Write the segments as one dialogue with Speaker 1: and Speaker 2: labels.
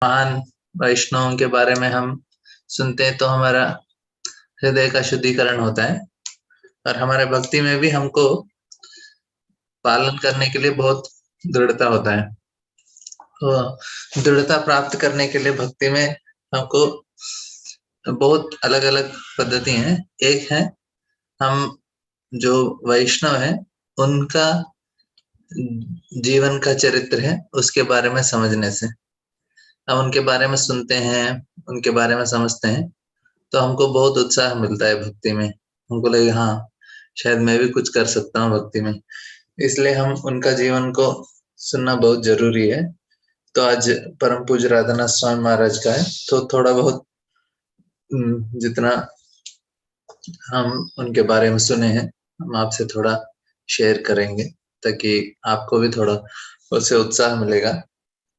Speaker 1: महान वैष्णवों के बारे में हम सुनते हैं तो हमारा हृदय का शुद्धिकरण होता है और हमारे भक्ति में भी हमको पालन करने के लिए बहुत दृढ़ता होता है। तो दृढ़ता प्राप्त करने के लिए भक्ति में हमको बहुत अलग-अलग पद्धति हैं। एक है हम जो वैष्णव हैं उनका जीवन का चरित्र है उसके बारे में समझने से। हम उनके बारे में सुनते हैं, उनके बारे में समझते हैं तो हमको बहुत उत्साह मिलता है भक्ति में। हमको लगे हाँ, शायद मैं भी कुछ कर सकता हूँ भक्ति में। इसलिए हम उनका जीवन को सुनना बहुत ज़रूरी है। तो आज परम पूज्य राधानाथ स्वामी महाराज का है, तो थोड़ा बहुत जितना हम उनके बारे में सुने हैं, हम आपसे थोड़ा शेयर करेंगे ताकि आपको भी थोड़ा उससे उत्साह मिलेगा।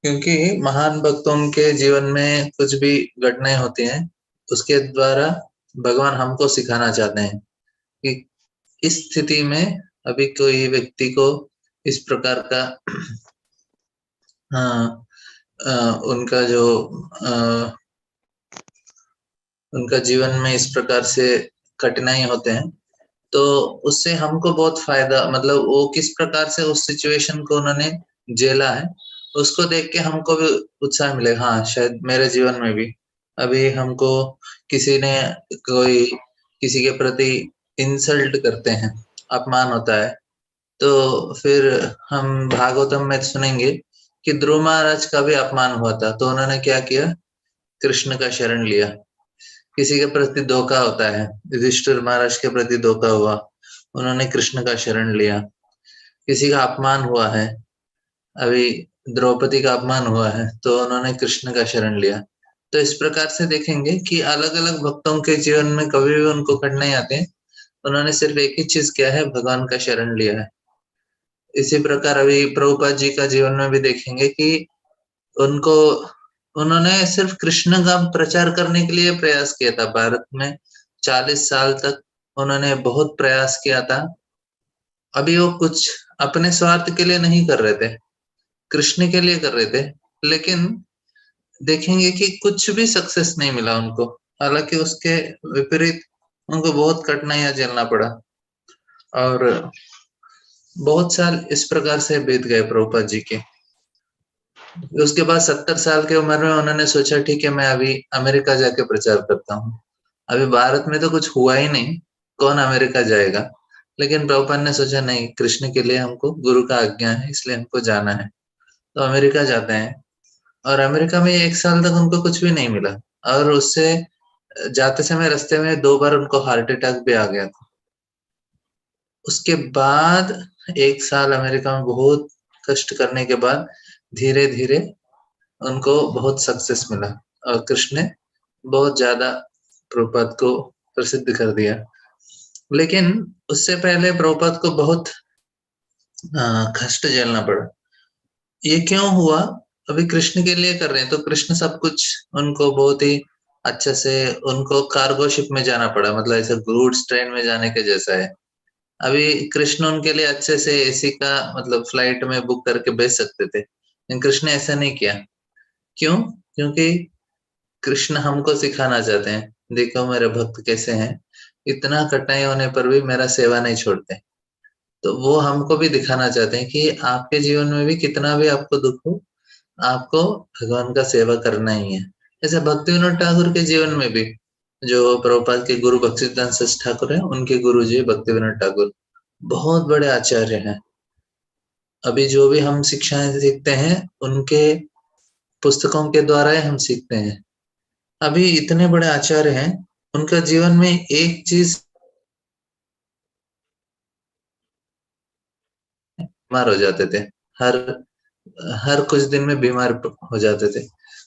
Speaker 1: क्योंकि महान भक्तों के जीवन में कुछ भी घटनाएँ होती हैं, उसके द्वारा भगवान हमको सिखाना चाहते हैं कि इस स्थिति में अभी कोई व्यक्ति को इस प्रकार का उनका जो उनका जीवन में इस प्रकार से कठिनाई होते हैं, तो उससे हमको बहुत फ़ायदा मतलब वो किस प्रकार से उस सिचुएशन को उन्होंने झेला है, उसको देख के हमको भी उत्साह मिले, हाँ, शायद मेरे जीवन में भी अभी हमको किसी ने कोई किसी के प्रति इंसल्ट करते हैं, अपमान होता है, तो फिर हम भागवतम में सुनेंगे कि ध्रुव महाराज का भी अपमान हुआ था, तो उन्होंने क्या किया? कृष्ण का शरण लिया। किसी के प्रति धोखा होता है, युधिष्ठिर महाराज के प्रति धोखा हुआ, उन्होंने कृष्ण का शरण लिया। किसी का अपमान हुआ है, अभी द्रौपदी का अपमान हुआ है, तो उन्होंने कृष्ण का शरण लिया। तो इस प्रकार से देखेंगे कि अलग-अलग भक्तों के जीवन में कभी भी उनको कठिनाई आते हैं, उन्होंने सिर्फ एक ही चीज़ किया है, भगवान का शरण लिया है। इसी प्रकार अभी प्रभुपाद जी का जीवन में भी देखेंगे कि उनको उन्होंने सिर्फ कृष्ण का प्रचार करने के लिए प्रयास किया था। भारत में 40 साल तक उन्होंने बहुत प्रयास किया था। अभी वो कुछ अपने स्वार्थ के लिए नहीं कर रहे थे, कृष्ण के लिए कर रहे थे। लेकिन देखेंगे कि कुछ भी सक्सेस नहीं मिला उनको। हालाँकि उसके विपरीत उनको बहुत कठिनाइयाँ झेलना पड़ा और बहुत साल इस प्रकार से बीत गए प्रभुपाद जी के। उसके बाद 70 साल की उम्र में उन्होंने सोचा ठीक है मैं अभी अमेरिका जाके प्रचार करता हूँ। अभी भारत में तो कुछ हुआ ही नहीं, कौन अमेरिका जाएगा? लेकिन प्रभुपाद ने सोचा नहीं कृष्ण के लिए हमको गुरु का आज्ञा है इसलिए हमको जाना है। तो अमेरिका जाते हैं और अमेरिका में 1 साल तक उनको कुछ भी नहीं मिला और उससे जाते समय रास्ते में 2 बार उनको हार्ट अटैक भी आ गया था। उसके बाद 1 साल अमेरिका में बहुत कष्ट करने के बाद धीरे-धीरे उनको बहुत सक्सेस मिला और कृष्ण ने बहुत ज़्यादा प्रभुपाद को प्रसिद्ध कर दिया। लेकिन उससे पहले प्रभुपाद को बहुत कष्ट झेलना पड़ा। ये क्यों हुआ? अभी कृष्ण के लिए कर रहे हैं, तो कृष्ण सब कुछ उनको बहुत ही अच्छे से उनको कार्गो शिप में जाना पड़ा, मतलब ऐसे गुड्स ट्रेन में जाने के जैसा है। अभी कृष्ण उनके लिए अच्छे से एसी का मतलब फ्लाइट में बुक करके भेज सकते थे, लेकिन कृष्ण ने ऐसा नहीं किया। क्यों? क्योंकि कृष्ण हमको सिखाना चाहते हैं, देखो मेरे भक्त कैसे हैं, इतना कठिनाई होने पर भी मेरा सेवा नहीं छोड़ते। तो वो हमको भी दिखाना चाहते हैं कि आपके जीवन में भी कितना भी आपको दुःख हो, आपको भगवान का सेवा करना ही है। ऐसे भक्तिविनोद ठाकुर के जीवन में भी, जो प्रभुपाद के गुरु भक्तिसिद्धांत सरस्वती ठाकुर हैं, उनके गुरुजी भक्तिविनोद ठाकुर, बहुत बड़े आचार्य हैं। अभी जो भी हम शिक्षाएँ सीखते हैं, उनके पुस्तकों के द्वारा ही हम सीखते हैं। अभी इतने बड़े आचार्य हैं, उनका जीवन में एक चीज़ बीमार हो जाते थे। हर हर कुछ दिन में बीमार हो जाते थे।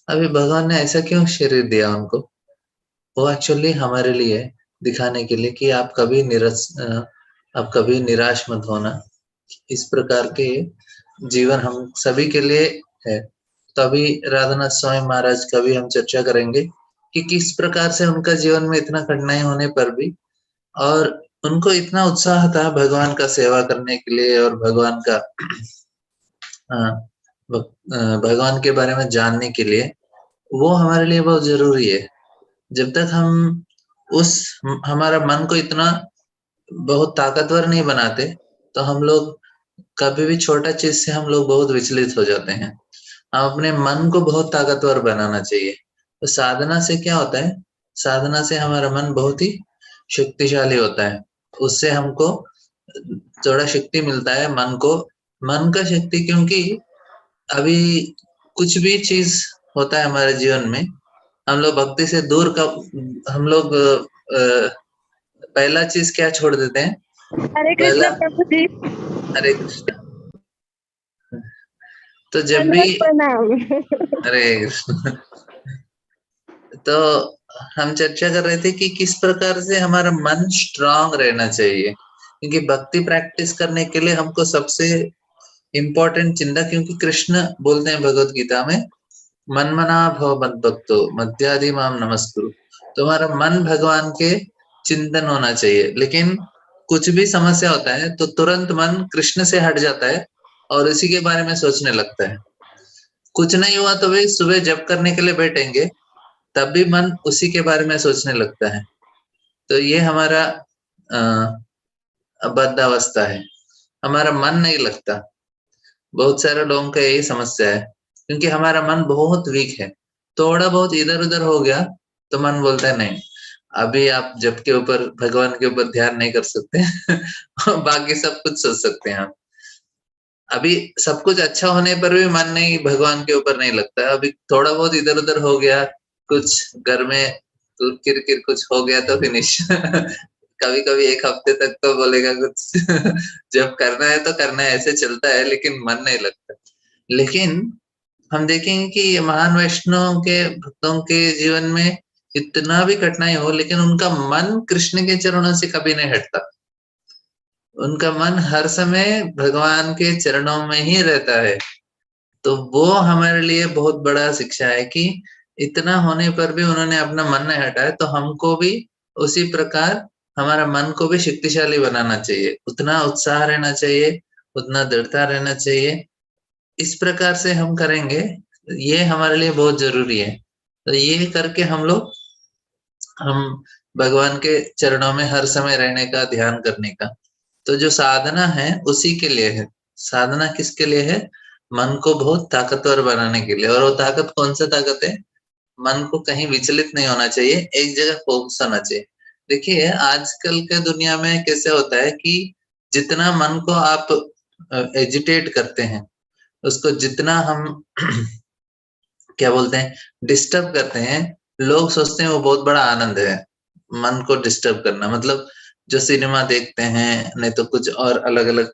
Speaker 1: अभी भगवान ने ऐसा क्यों शरीर दिया उनको? वो एक्चुअली हमारे लिए दिखाने के लिए कि आप कभी निराश मत होना। इस प्रकार के जीवन हम सभी के लिए है। तो अभी राधानाथ स्वामी महाराज का भी हम चर्चा करेंगे कि किस प्रकार से उनका जीवन में इतना कठिनाई होने पर भी और उनको इतना उत्साह था भगवान का सेवा करने के लिए और भगवान का भगवान के बारे में जानने के लिए वो हमारे लिए बहुत ज़रूरी है। जब तक हम उस हमारा मन को इतना बहुत ताकतवर नहीं बनाते, तो हम लोग कभी भी छोटा चीज़ से हम लोग बहुत विचलित हो जाते हैं। हम अपने मन को बहुत ताकतवर बनाना चाहिए। तो साधना से क्या होता है? साधना से हमारा मन बहुत ही शक्तिशाली होता है। उससे हमको थोड़ा शक्ति मिलता है मन को। मन का शक्ति, क्योंकि अभी कुछ भी चीज़ होता है हमारे जीवन में, हम लोग भक्ति से दूर कब हम लोग पहला चीज़ क्या छोड़ देते हैं?
Speaker 2: हरे
Speaker 1: पहला
Speaker 2: कृष्ण प्रभु जी।
Speaker 1: हरे कृष्ण। तो जब भी
Speaker 2: दंडवत प्रणाम।
Speaker 1: हरे कृष्ण। तो हम चर्चा कर रहे थे कि किस प्रकार से हमारा मन स्ट्रांग रहना चाहिए, क्योंकि भक्ति प्रैक्टिस करने के लिए हमको सबसे इम्पोर्टेंट चिंता, क्योंकि कृष्ण बोलते हैं भगवत गीता में, मनमना भव मद्भक्तो मध्याधि माम नमस्कुरु। तुम्हारा मन भगवान के चिंतन होना चाहिए। लेकिन कुछ भी समस्या होता है तो तुरंत मन कृष्ण से हट जाता है और इसी के बारे में सोचने लगता है। कुछ नहीं हुआ तो भी सुबह जप करने के लिए बैठेंगे, तब भी मन उसी के बारे में सोचने लगता है। तो ये हमारा बद्धावस्था है, हमारा मन नहीं लगता। बहुत सारे लोगों का यही समस्या है, क्योंकि हमारा मन बहुत वीक है। थोड़ा बहुत इधर-उधर हो गया तो मन बोलता है नहीं, अभी आप जप के ऊपर, भगवान के ऊपर ध्यान नहीं कर सकते। बाकी सब कुछ सोच सकते हैं आप। अभी सब कुछ अच्छा होने पर भी मन नहीं, भगवान के ऊपर नहीं लगता। अभी थोड़ा बहुत इधर-उधर हो गया, कुछ घर में किर-किर कुछ हो गया तो फिनिश। कभी-कभी 1 हफ्ते तक तो बोलेगा कुछ। जब करना है तो करना है, ऐसे चलता है, लेकिन मन नहीं लगता। लेकिन हम देखेंगे कि ये महान वैष्णव के भक्तों के जीवन में इतना भी कठिनाई हो, लेकिन उनका मन कृष्ण के चरणों से कभी नहीं हटता। उनका मन हर समय भगवान के चरणों में ही रहता है। तो वो हमारे लिए बहुत बड़ा शिक्षा है कि इतना होने पर भी उन्होंने अपना मन नहीं हटाया, तो हमको भी उसी प्रकार हमारा मन को भी शक्तिशाली बनाना चाहिए। उतना उत्साह रहना चाहिए, उतना दृढ़ता रहना चाहिए। इस प्रकार से हम करेंगे, ये हमारे लिए बहुत ज़रूरी है। तो ये करके हम भगवान के चरणों में हर समय रहने का, ध्यान करने का। तो जो साधना है उसी के लिए है। साधना किसके लिए है? मन को बहुत ताकतवर बनाने के लिए। और वो ताकत कौन-सा ताकत है? मन को कहीं विचलित नहीं होना चाहिए, एक जगह फ़ोकस होना चाहिए। देखिए, आजकल के दुनिया में कैसे होता है कि जितना मन को आप एजिटेट करते हैं, उसको जितना हम क्या बोलते हैं, डिस्टर्ब करते हैं, लोग सोचते हैं वो बहुत बड़ा आनंद है, मन को डिस्टर्ब करना। मतलब जो सिनेमा देखते हैं, नहीं तो कुछ और अलग-अलग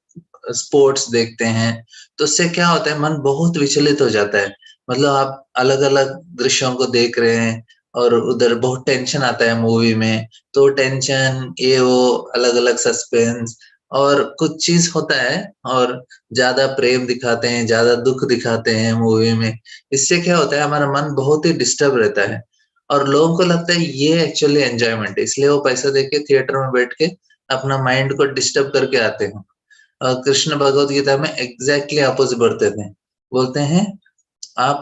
Speaker 1: स्पोर्ट्स देखते हैं, तो उससे क्या होता है, मन बहुत विचलित हो जाता है। मतलब आप अलग-अलग दृश्यों को देख रहे हैं और उधर बहुत टेंशन आता है मूवी में, तो टेंशन, ये वो अलग-अलग सस्पेंस और कुछ चीज़ होता है, और ज़्यादा प्रेम दिखाते हैं, ज़्यादा दुःख दिखाते हैं मूवी में। इससे क्या होता है, हमारा मन बहुत ही डिस्टर्ब रहता है और लोगों को लगता है ये एक्चुअली एन्जॉयमेंट है, इसलिए वो पैसा देके थिएटर में बैठ के अपना माइंड को डिस्टर्ब करके आते हैं। कृष्ण भगवत गीता में एग्ज़ैक्टली अपोज़िट बोलते थे। बोलते हैं आप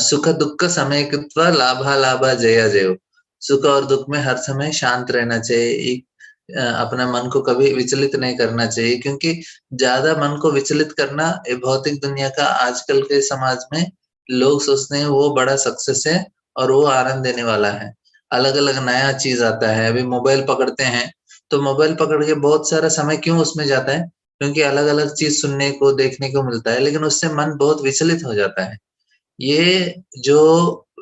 Speaker 1: सुख-दुःख समेकृत्वा लाभा-लाभा जया-जयो। सुख और दुःख में हर समय शांत रहना चाहिए। अपना मन को कभी विचलित नहीं करना चाहिए, क्योंकि ज़्यादा मन को विचलित करना, ये भौतिक दुनिया का आजकल के समाज में लोग सोचते हैं वो बड़ा सक्सेस है और वो आनंद देने वाला है। अलग-अलग नया चीज़ आता है, अभी मोबाइल पकड़ते हैं, तो मोबाइल पकड़ के बहुत सारा समय क्यों उसमें जाता है? क्योंकि अलग-अलग चीज़ सुनने को, देखने को मिलता है, लेकिन उससे मन बहुत विचलित हो जाता है। ये जो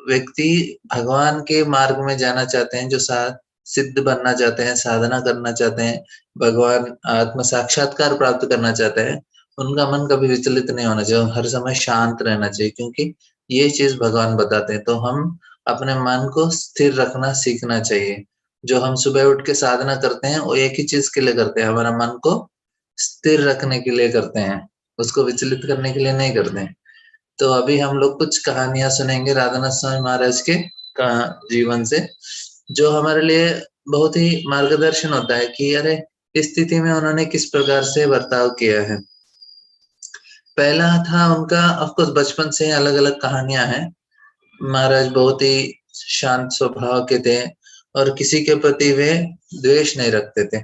Speaker 1: व्यक्ति भगवान के मार्ग में जाना चाहते हैं, जो सिद्ध बनना चाहते हैं, साधना करना चाहते हैं, भगवान आत्म साक्षात्कार प्राप्त करना चाहते हैं, उनका मन कभी विचलित नहीं होना चाहिए, हर समय शांत रहना चाहिए, क्योंकि ये चीज़ भगवान बताते हैं। तो हम अपने मन को स्थिर रखना सीखना चाहिए। जो हम सुबह उठ के साधना करते हैं, वो एक ही चीज़ के लिए करते हैं, हमारा मन को स्थिर रखने के लिए करते हैं, उसको विचलित करने के लिए नहीं करते हैं। तो अभी हम लोग कुछ कहानियाँ सुनेंगे राधानाथ स्वामी महाराज के जीवन से, जो हमारे लिए बहुत ही मार्गदर्शन होता है कि अरे, इस स्थिति में उन्होंने किस प्रकार से बर्ताव किया है। पहला था उनका, ऑफ कोर्स बचपन से अलग-अलग कहानियाँ हैं। महाराज बहुत ही शांत स्वभाव के थे और किसी के प्रति वे द्वेष नहीं रखते थे।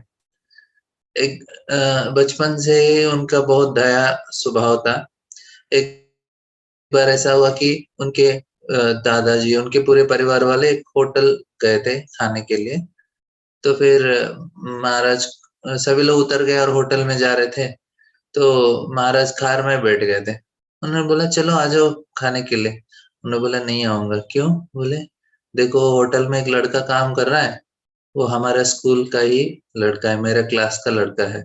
Speaker 1: एक बचपन से ही उनका बहुत दया स्वभाव था। एक बार ऐसा हुआ कि उनके दादाजी, उनके पूरे परिवार वाले एक होटल गए थे खाने के लिए। तो फिर महाराज सभी लोग उतर गए और होटल में जा रहे थे, तो महाराज कार में बैठ गए थे। उन्होंने बोला चलो आ जाओ खाने के लिए। उन्होंने बोला नहीं आऊँगा। क्यों? बोले देखो होटल में एक लड़का काम कर रहा है, वो हमारा स्कूल का ही लड़का है, मेरे क्लास का लड़का है।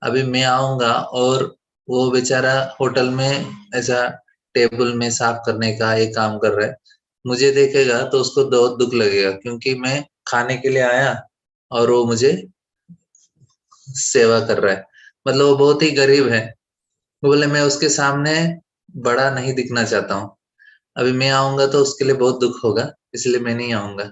Speaker 1: अभी मैं आऊँगा और वो बेचारा होटल में ऐसा टेबल में साफ करने का ये काम कर रहा है। मुझे देखेगा तो उसको बहुत दुःख लगेगा क्योंकि मैं खाने के लिए आया और वो मुझे सेवा कर रहा है। मतलब वो बहुत ही गरीब है। वो बोले मैं उसके सामने बड़ा नहीं दिखना चाहता हूँ। अभी मैं आऊँगा तो उसके लिए बहुत दुःख होगा, इसलिए मैं नहीं आऊँगा।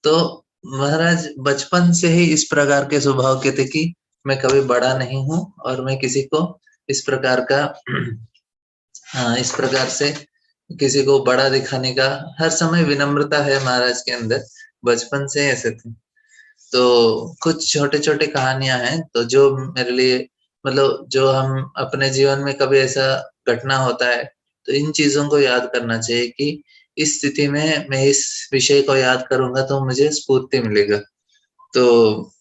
Speaker 1: तो महाराज बचपन से ही इस प्रकार के स्वभाव के थे कि मैं कभी बड़ा नहीं हूँ और मैं किसी को इस प्रकार का इस प्रकार से किसी को बड़ा दिखाने का हर समय विनम्रता है महाराज के अंदर, बचपन से ऐसे थे। तो कुछ छोटे-छोटे कहानियाँ हैं, तो जो मेरे लिए मतलब जो हम अपने जीवन में कभी ऐसा घटना होता है, तो इन चीज़ों को याद करना चाहिए कि इस स्थिति में मैं इस विषय को याद करूँगा तो मुझे स्फूर्ति मिलेगा। तो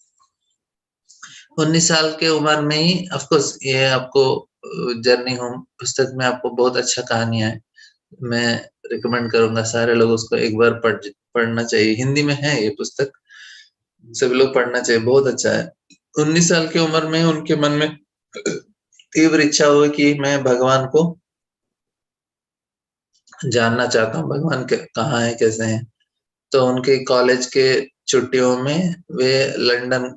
Speaker 1: 19 साल की उम्र में ही ऑफ कोर्स ये आपको जर्नी होम पुस्तक में आपको बहुत अच्छा कहानियाँ है। मैं रिकमेंड करूँगा सारे लोग उसको एक बार पढ़ना चाहिए। हिंदी में है ये पुस्तक, सभी लोग पढ़ना चाहिए, बहुत अच्छा है। 19 साल की उम्र में उनके मन में तीव्र इच्छा हुई कि मैं भगवान को जानना चाहता हूँ, भगवान क कहाँ है, कैसे हैं? तो उनके कॉलेज के छुट्टियों में वे लंदन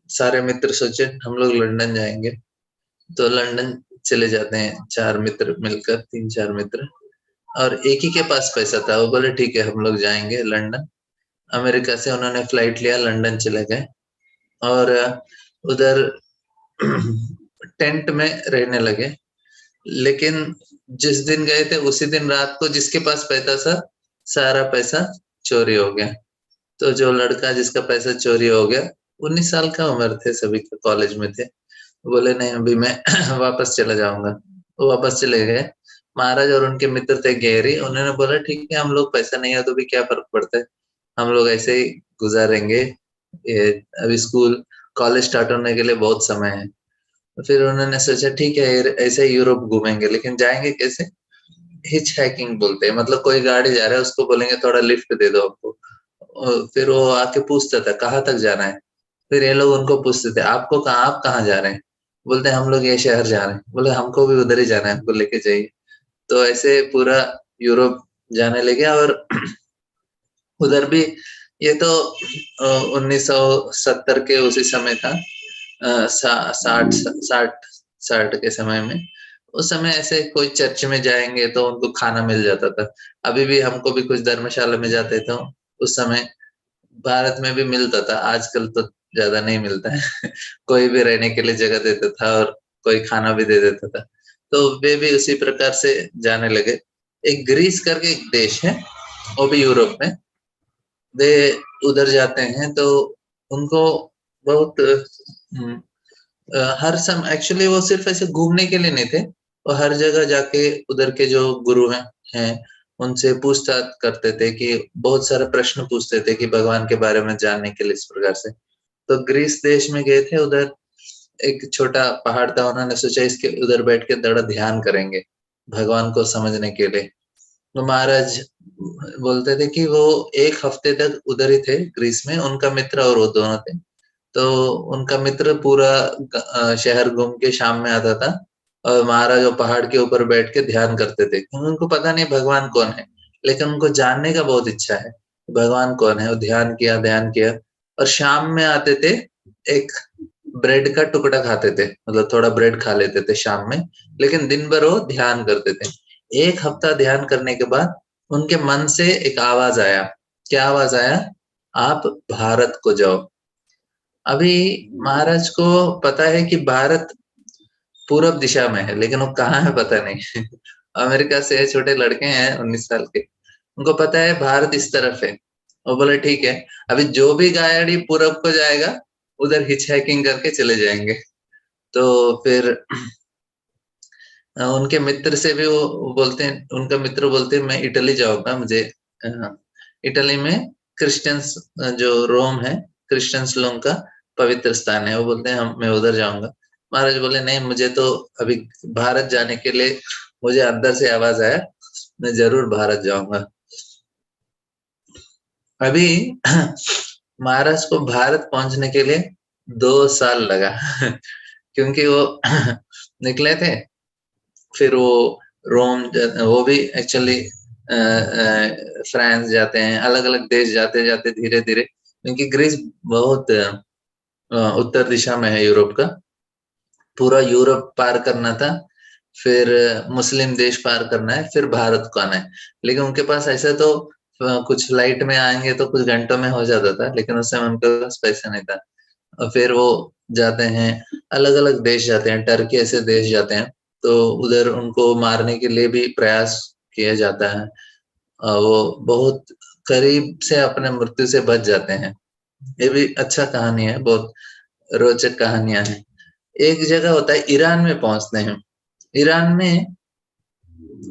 Speaker 1: सारे मित्र सोचे हम लोग लंदन जाएँगे, तो लंदन चले जाते हैं 4 मित्र मिलकर, 3-4 मित्र और एक ही के पास पैसा था, वो बोले ठीक है हम लोग जाएँगे लंदन। अमेरिका से उन्होंने फ्लाइट लिया, लंदन चले गए और उधर टेंट में रहने लगे। लेकिन जिस दिन गए थे उसी दिन रात को जिसके पास पैसा था, सारा पैसा चोरी हो गया। तो जो लड़का जिसका पैसा चोरी हो गया, 19 साल का उम्र थे सभी के कॉलेज में थे। बोले नहीं अभी मैं वापस चला जाऊँगा। वो वापस चले गए। महाराज और उनके मित्र थे गहरी, उन्होंने बोला ठीक है हम लोग पैसा नहीं है तो भी क्या फ़र्क पड़ता है। हम लोग ऐसे ही गुज़ारेंगे। ये अभी स्कूल, कॉलेज स्टार्ट होने के लिए बहुत समय है। तो फिर उन्होंने सोचा ठीक है ऐसे ही यूरोप घूमेंगे, लेकिन जाएँगे कैसे? हिचहाइकिंग बोलते हैं, मतलब कोई गाड़ी जा रहा है उसको बोलेंगे थोड़ा लिफ्ट दे दो हमको। फिर वो आके पूछता था कहाँ तक जाना है? फिर ये लोग उनको पूछते थे आप कहाँ जा रहे हैं? बोलते हैं हम लोग ये शहर जा रहे हैं। बोले हमको भी उधर ही जाना है, हमको लेके जाइए। तो ऐसे पूरा यूरोप जाने लगे और उधर भी ये तो 1970 के उसी समय था। सा 60 के समय में। उस समय ऐसे कोई चर्च में जाएँगे तो उनको खाना मिल जाता था। अभी भी हमको भी कुछ धर्मशाला में जाते तो उस समय भारत में भी मिलता था, आजकल तो ज़्यादा नहीं मिलता है। कोई भी रहने के लिए जगह देता था और कोई खाना भी दे देता था। तो वे भी उसी प्रकार से जाने लगे। एक ग्रीस करके एक देश है, वो भी यूरोप में। वे उधर जाते हैं तो उनको बहुत हर एक्चुअली वो सिर्फ़ ऐसे घूमने के लिए नहीं थे, वो हर जगह जाके उधर के जो गुरु हैं, उनसे पूछताछ करते थे कि बहुत सारे प्रश्न पूछते थे कि भगवान के बारे में जानने के लिए इस प्रकार से। तो ग्रीस देश में गए थे, उधर एक छोटा पहाड़ था, उन्होंने सोचा इसके उधर बैठ के थोड़ा ध्यान करेंगे, भगवान को समझने के लिए। तो महाराज बोलते थे कि वो 1 हफ्ते तक उधर ही थे ग्रीस में, उनका मित्र और वो दोनों थे। तो उनका मित्र पूरा शहर घूम के शाम में आता था और महाराज वो पहाड़ के ऊपर बैठ के ध्यान करते थे। क्योंकि उनको पता नहीं भगवान कौन है, लेकिन उनको जानने का बहुत इच्छा है, भगवान कौन है? वो ध्यान किया और शाम में आते थे, एक ब्रेड का टुकड़ा खाते थे, मतलब थोड़ा ब्रेड खा लेते थे शाम में, लेकिन दिन भर वो ध्यान करते थे। 1 हफ्ता ध्यान करने के बाद उनके मन से एक आवाज़ आया। क्या आवाज़ आया? आप भारत को जाओ। अभी महाराज को पता है कि भारत पूरब दिशा में है, लेकिन वो कहाँ है पता नहीं। अमेरिका से छोटे लड़के हैं 19 साल के, उनको पता है भारत इस तरफ है। वो बोले ठीक है, अभी जो भी गाड़ी पूरब को जाएगा, उधर हिचहाइकिंग करके चले जाएँगे। तो फिर उनके मित्र से भी वो बोलते हैं, उनका मित्र बोलते हैं मैं इटली जाऊँगा, मुझे इटली में क्रिश्चियंस जो रोम है, क्रिश्चियंस लोगों का पवित्र स्थान है, वो बोलते हैं हम मैं उधर जाऊँगा। महाराज बोले नहीं, मुझे तो अभी भारत जाने के लिए मुझे अंदर से आवाज़ आया, मैं ज़रूर भारत जाऊँगा। अभी महाराज को भारत पहुँचने के लिए 2 साल लगा क्योंकि वो निकले थे, फिर वो रोम वो भी एक्चुअली फ्रांस जाते हैं, अलग-अलग देश जाते-जाते धीरे-धीरे, क्योंकि ग्रीस बहुत उत्तर दिशा में है यूरोप का, पूरा यूरोप पार करना था, फिर मुस्लिम देश पार करना है, फिर भारत को आना है। लेकिन उनके पास ऐसा तो कुछ फ्लाइट में आएँगे तो कुछ घंटों में हो जाता था, लेकिन उस समय उनके पास पैसा नहीं था। और फिर वो जाते हैं, अलग-अलग देश जाते हैं, टर्की ऐसे देश जाते हैं, तो उधर उनको मारने के लिए भी प्रयास किया जाता है। वो बहुत करीब से अपने मृत्यु से बच जाते हैं। ये भी अच्छा कहानी है, बहुत रोचक कहानियाँ हैं। एक जगह होता है ईरान में पहुँचते हैं। ईरान में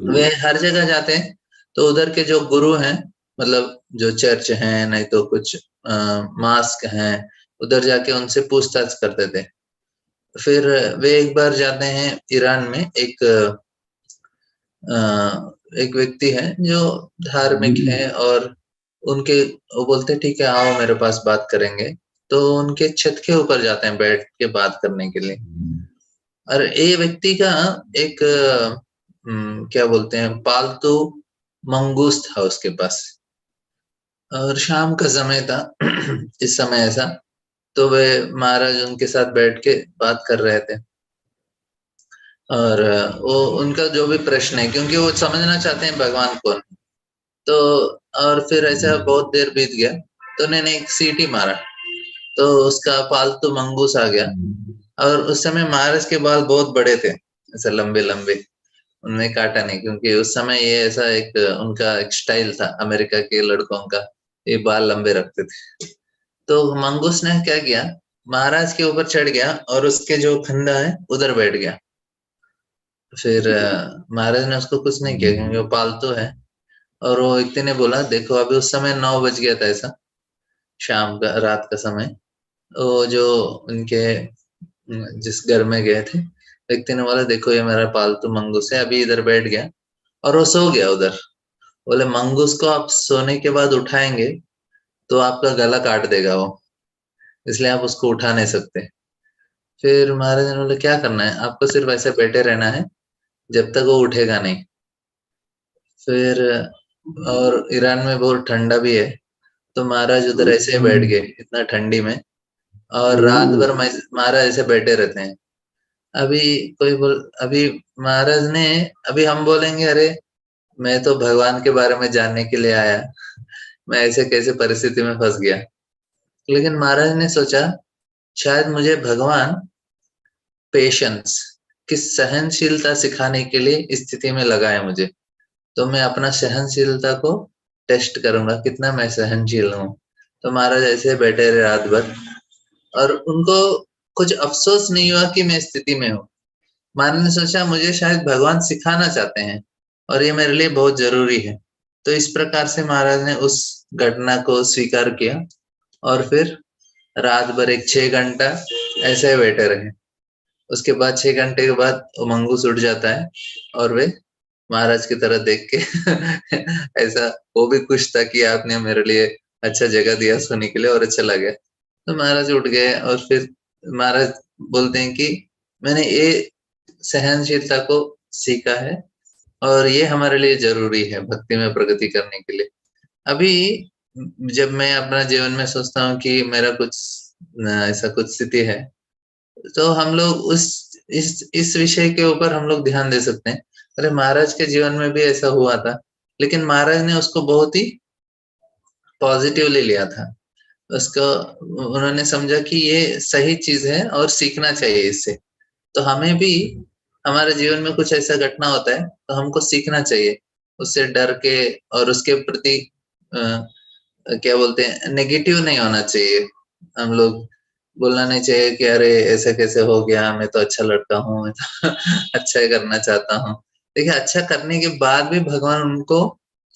Speaker 1: वे हर जगह जाते हैं, तो उधर के जो गुरु हैं, मतलब जो चर्च हैं, नहीं तो कुछ मास्क हैं, उधर जाके उनसे पूछताछ करते थे। फिर वे एक बार जाते हैं ईरान में, अ, एक व्यक्ति है जो धार्मिक है और उनके वो बोलते हैं ठीक है आओ मेरे पास बात करेंगे। तो उनके छत के ऊपर जाते हैं बैठ के बात करने के लिए। और ये व्यक्ति का एक क्या बोलते हैं पालतू मंगूस था उसके पास और शाम का समय था इस समय ऐसा, तो वे महाराज उनके साथ बैठ के बात कर रहे थे। और वो उनका जो भी प्रश्न है क्योंकि वो समझना चाहते हैं भगवान कौन है। तो और फिर ऐसा बहुत देर बीत गया, तो उन्होंने एक सीटी मारा, तो उसका पालतू मंगूस आ गया और उस समय महाराज के बाल बहुत बड़े थे, ऐसे लंबे-लंबे। उन्होंने काटा नहीं क्योंकि उस समय ये ऐसा एक उनका एक स्टाइल था अमेरिका के लड़कों का, ये बाल लंबे रखते थे। तो मंगूस ने क्या किया, महाराज के ऊपर चढ़ गया और उसके जो फंदा है उधर बैठ गया। फिर महाराज ने उसको कुछ नहीं किया क्योंकि वो पालतू है। और वो व्यक्ति ने बोला देखो अभी उस समय 9 बज गया था ऐसा, शाम का रात का समय। वो जो उनके जिस घर में गए थे, व्यक्ति ने बोला देखो ये मेरा पालतू मंगूस है, अभी इधर बैठ गया और वो सो गया उधर। बोले मंगूस को आप सोने के बाद उठाएँगे, तो आपका गला काट देगा वो, इसलिए आप उसको उठा नहीं सकते। फिर महाराज ने बोला क्या करना है? आपको सिर्फ ऐसे बैठे रहना है, जब तक वो उठेगा नहीं। फिर और ईरान में बहुत ठंडा भी है, तो महाराज उधर ऐसे ही बैठ गए इतना ठंडी में और रात भर महाराज ऐसे बैठे रहते हैं। अभी अभी महाराज ने अभी हम बोलेंगे अरे मैं तो भगवान के बारे में जानने के लिए आया, मैं ऐसे कैसे परिस्थिति में फँस गया। लेकिन महाराज ने सोचा शायद मुझे भगवान पेशेंस कि सहनशीलता सिखाने के लिए इस स्थिति में लगाया मुझे। तो मैं अपना सहनशीलता को टेस्ट करूँगा, कितना मैं सहनशील हूँ। तो महाराज ऐसे बैठे रहे रात भर और उनको कुछ अफ़सोस नहीं हुआ कि मैं इस स्थिति में हूँ। महाराज ने सोचा मुझे शायद भगवान सिखाना चाहते हैं और ये मेरे लिए बहुत ज़रूरी है। तो इस प्रकार से महाराज ने उस घटना को स्वीकार किया और फिर रात भर एक 6 घंटा ऐसे ही बैठे रहे। उसके बाद 6 घंटे के बाद वो मंगूस उठ जाता है और वे महाराज की तरह देख के ऐसा वो भी खुश था कि आपने मेरे लिए अच्छा जगह दिया सोने के लिए और अच्छा लगा। तो महाराज उठ गए और फिर महाराज बोलते हैं कि मैंने ये सहनशीलता को सीखा है और ये हमारे लिए ज़रूरी है भक्ति में प्रगति करने के लिए। अभी जब मैं अपना जीवन में सोचता हूँ कि मेरा कुछ ऐसा कुछ स्थिति है, तो हम लोग उस इस विषय के ऊपर हम लोग ध्यान दे सकते हैं। अरे महाराज के जीवन में भी ऐसा हुआ था, लेकिन महाराज ने उसको बहुत ही पॉज़िटिवली लिया था। उसको उन्होंने समझा कि ये सही चीज़ है और सीखना चाहिए इससे। तो हमें भी हमारे जीवन में कुछ ऐसा घटना होता है, तो हमको सीखना चाहिए। उससे डर के और उसके प्रति क्या बोलते हैं, नेगेटिव नहीं होना चाहिए। हम लोग बोलना नहीं चाहिए कि अरे ऐसे कैसे हो गया, मैं तो अच्छा लड़का हूँ, मैं तो अच्छा ही करना चाहता हूँ। देखिए, अच्छा करने के बाद भी भगवान उनको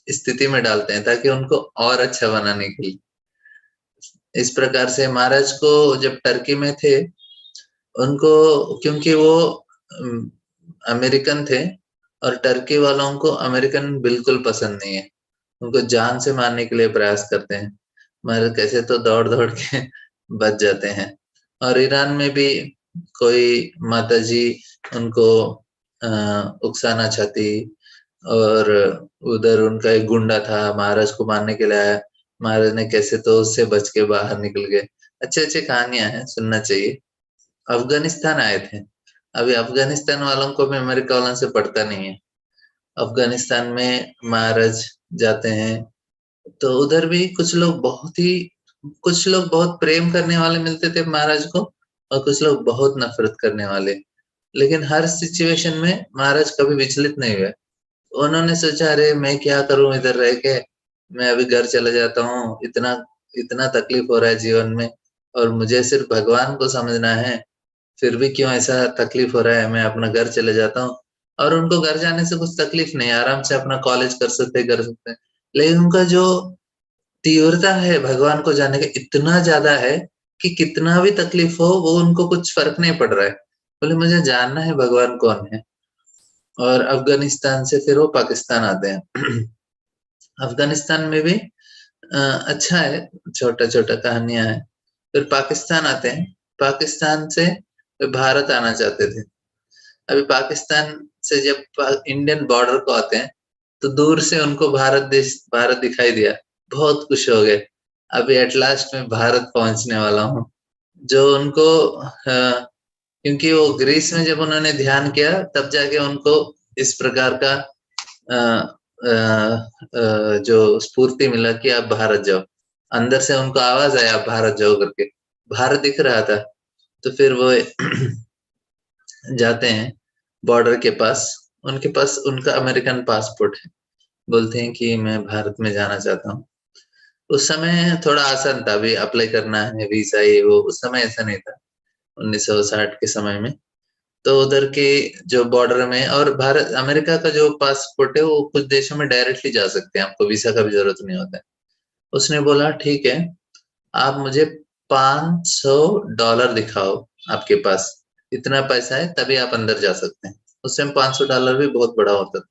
Speaker 1: स्थिति में डालते हैं ताकि उनको और अच्छा बनाने के लिए। इस प्रकार से महाराज को जब टर्की में थे, उनको क्योंकि वो अमेरिकन थे और टर्की वालों को अमेरिकन बिल्कुल पसंद नहीं है। उनको जान से मारने के लिए प्रयास करते हैं, मगर कैसे तो दौड़-दौड़ के बच जाते हैं। और ईरान में भी कोई माताजी उनको उकसाना चाहती, और उधर उनका एक गुंडा था, महाराज को मारने के लिए आया। महाराज ने कैसे तो उससे बच के बाहर निकल गए। अच्छी-अच्छी कहानियाँ हैं, सुनना चाहिए। अफ़गानिस्तान आए थे। अभी अफ़गानिस्तान वालों को भी अमेरिका वालों से पड़ता नहीं है। अफ़गानिस्तान में महाराज जाते हैं, तो उधर भी कुछ लोग बहुत प्रेम करने वाले मिलते थे महाराज को, और कुछ लोग बहुत नफ़रत करने वाले। लेकिन हर सिचुएशन में महाराज कभी विचलित नहीं हुए। उन्होंने सोचा, अरे मैं क्या करूँ इधर रह के, मैं अभी घर चला जाता हूँ, इतना इतना तकलीफ हो रहा है जीवन में, और मुझे सिर्फ़ भगवान को समझना है, फिर भी क्यों ऐसा तकलीफ हो रहा है, मैं अपना घर चले जाता हूँ। और उनको घर जाने से कुछ तकलीफ नहीं है, आराम से अपना कॉलेज कर सकते हैं। लेकिन उनका जो तीव्रता है भगवान को जानने का इतना ज़्यादा है कि कितना भी तकलीफ हो, वो उनको कुछ फ़र्क नहीं पड़ रहा है। बोले मुझे जानना है भगवान कौन है। और अफ़गानिस्तान से फिर वो पाकिस्तान आते हैं। अफ़गानिस्तान में भी अच्छा है, छोटा-छोटा कहानियाँ हैं। फिर पाकिस्तान आते हैं, पाकिस्तान से वे भारत आना चाहते थे। अभी पाकिस्तान से जब इंडियन बॉर्डर को आते हैं, तो दूर से उनको भारत दिखाई दिया, बहुत खुश हो गए। अभी एट लास्ट मैं भारत पहुँचने वाला हूँ। जो उनको क्योंकि वो ग्रीस में जब उन्होंने ध्यान किया, तब जाके उनको इस प्रकार का अ जो स्फूर्ति मिला कि आप भारत जाओ। अंदर से उनको आवाज़ आया आप भारत जाओ करके। भारत दिख रहा था, तो फिर वो जाते हैं बॉर्डर के पास, उनके पास उनका अमेरिकन पासपोर्ट है। बोलते हैं कि मैं भारत में जाना चाहता हूँ। उस समय थोड़ा आसान था, अभी अप्लाई करना है वीज़ा ये वो, उस समय ऐसा नहीं था, 1960 के समय में। तो उधर के जो बॉर्डर में, और भारत अमेरिका का जो पासपोर्ट है, वो कुछ देशों में डायरेक्टली जा सकते हैं, आपको वीज़ा का भी ज़रूरत नहीं होता है। उसने बोला ठीक है, आप मुझे $500 दिखाओ आपके पास, इतना पैसा है तभी आप अंदर जा सकते हैं। उस टाइम $500 भी बहुत बड़ा होता था।